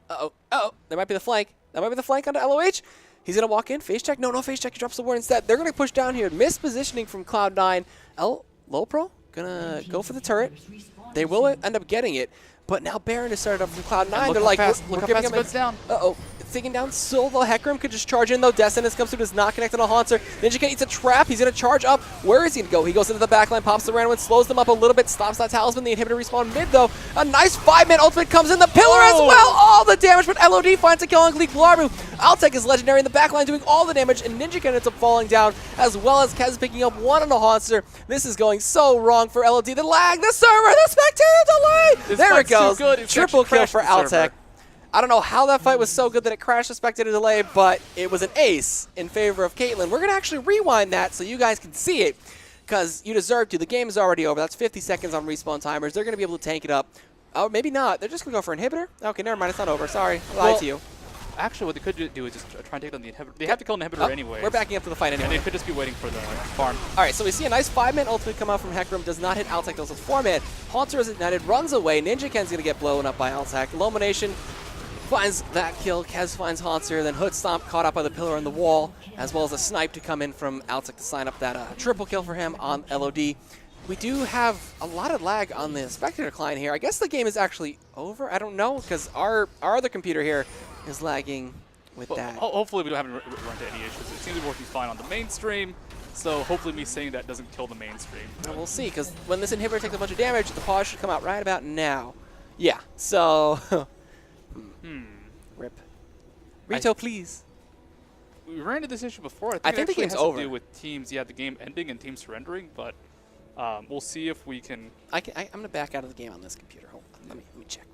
Speaker 1: Uh-oh. There might be the flank. That might be the flank onto LOH. He's going to walk in. Face check. No face check. He drops the ward instead. They're going to push down here. Mispositioning from Cloud9. LoLPro going to go for the turret. They will end up getting it. But now Baron has started up from Cloud9. They're like,
Speaker 2: look how fast it goes down.
Speaker 1: Uh-oh. It's taken down Silva. Hecarim could just charge in, though. Descendants comes through, does not connect on a Haunter. NinjaKen eats a trap. He's going to charge up. Where is he going to go? He goes into the backline, pops the random, slows them up a little bit, stops that talisman. The inhibitor respawn mid, though. A nice 5-man ultimate comes in. The pillar as well. All the damage, but LOD finds a kill on Gleek Blarbu. Altec is legendary in the backline, doing all the damage, and NinjaKen ends up falling down, as well as Kez picking up 1 on the Haunter. This is going so wrong for LOD. The lag, the server, the spectator delay. There it goes. Triple kill for Altec. I don't know how that fight was so good that it crashed the spectator delay, but it was an ace in favor of Caitlyn. We're going to actually rewind that so you guys can see it, because you deserve to. The game is already over. That's 50 seconds on respawn timers. They're going to be able to tank it up. Oh, maybe not. They're just going to go for inhibitor? Okay, never mind. It's not over. Sorry. I lied to you.
Speaker 2: Actually, what they could do is just try and take down the inhibitor. They have to kill an inhibitor anyway.
Speaker 1: We're backing up to the fight anyway.
Speaker 2: And they could just be waiting for the farm.
Speaker 1: All right, so we see a nice 5-man ultimate come out from Hecarim. Does not hit Altec, though, so it's 4-man. Haunter is ignited, runs away. NinjaKen's going to get blown up by Altec. Illumination finds that kill. Kez finds Haunter. Then Hood Stomp caught up by the pillar on the wall, as well as a snipe to come in from Altec to sign up that triple kill for him on LOD. We do have a lot of lag on the spectator client here. I guess the game is actually over. I don't know, because our other computer here is lagging with that.
Speaker 2: Hopefully we don't have run into any issues. It seems to be working fine on the mainstream, so hopefully me saying that doesn't kill the mainstream.
Speaker 1: Well, we'll see, because when this inhibitor takes a bunch of damage, the pause should come out right about now. Yeah, so... Rip. Rito, please.
Speaker 2: We ran into this issue before.
Speaker 1: I think the game's over.
Speaker 2: To do with teams, the game ending and teams surrendering, but we'll see if we can...
Speaker 1: I'm going to back out of the game on this computer. Hold on, let me check.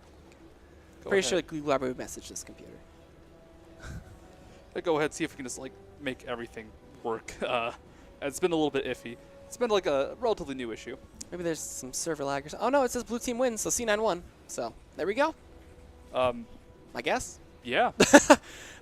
Speaker 2: Pretty
Speaker 1: sure Google would message this computer.
Speaker 2: Go ahead, see if we can just make everything work. It's been a little bit iffy. It's been like a relatively new issue.
Speaker 1: Maybe there's some server lag or something. Oh no, it says blue team wins, so C9 won. So there we go. I guess.
Speaker 2: Yeah.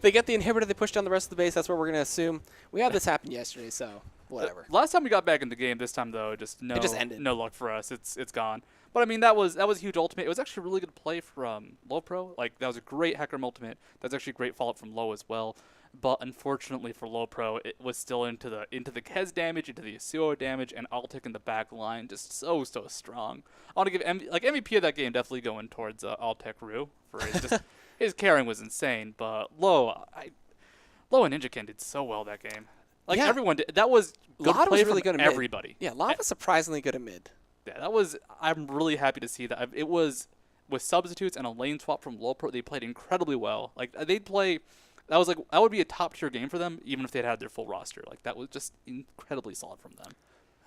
Speaker 1: They get the inhibitor, they push down the rest of the base. That's what we're gonna assume. We had this happen yesterday, so whatever.
Speaker 2: Last time we got back in the game, this time though, it just ended. No luck for us. It's gone. But I mean, that was a huge ultimate. It was actually a really good play from LoLPro. Like, that was a great Hecarim ultimate. That's actually a great follow-up from Low as well. But unfortunately for LoLPro, it was still into the Kez damage, into the Yasuo damage, and Altec in the back line, just so strong. I want to give MVP of that game definitely going towards Altec Rue for his carrying was insane. But Low, Lo and Ninja did so well that game. Like,
Speaker 1: Yeah.
Speaker 2: everyone did. That was good
Speaker 1: Lod
Speaker 2: play
Speaker 1: was really
Speaker 2: from
Speaker 1: good at mid.
Speaker 2: everybody.
Speaker 1: Yeah, Lod was surprisingly good at mid.
Speaker 2: Yeah, that was. I'm really happy to see that. It was with substitutes and a lane swap from LoLPro. They played incredibly well. Like, they'd play. That would be a top tier game for them, even if they'd had their full roster. Like, that was just incredibly solid from them.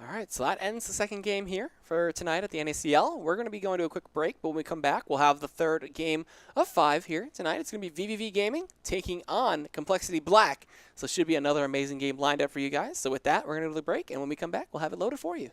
Speaker 1: All right, so that ends the second game here for tonight at the NACL. We're going to be going to a quick break, but when we come back, we'll have the third game of 5 here tonight. It's going to be VVV Gaming taking on Complexity Black. So it should be another amazing game lined up for you guys. So with that, we're going to go to the break, and when we come back, we'll have it loaded for you.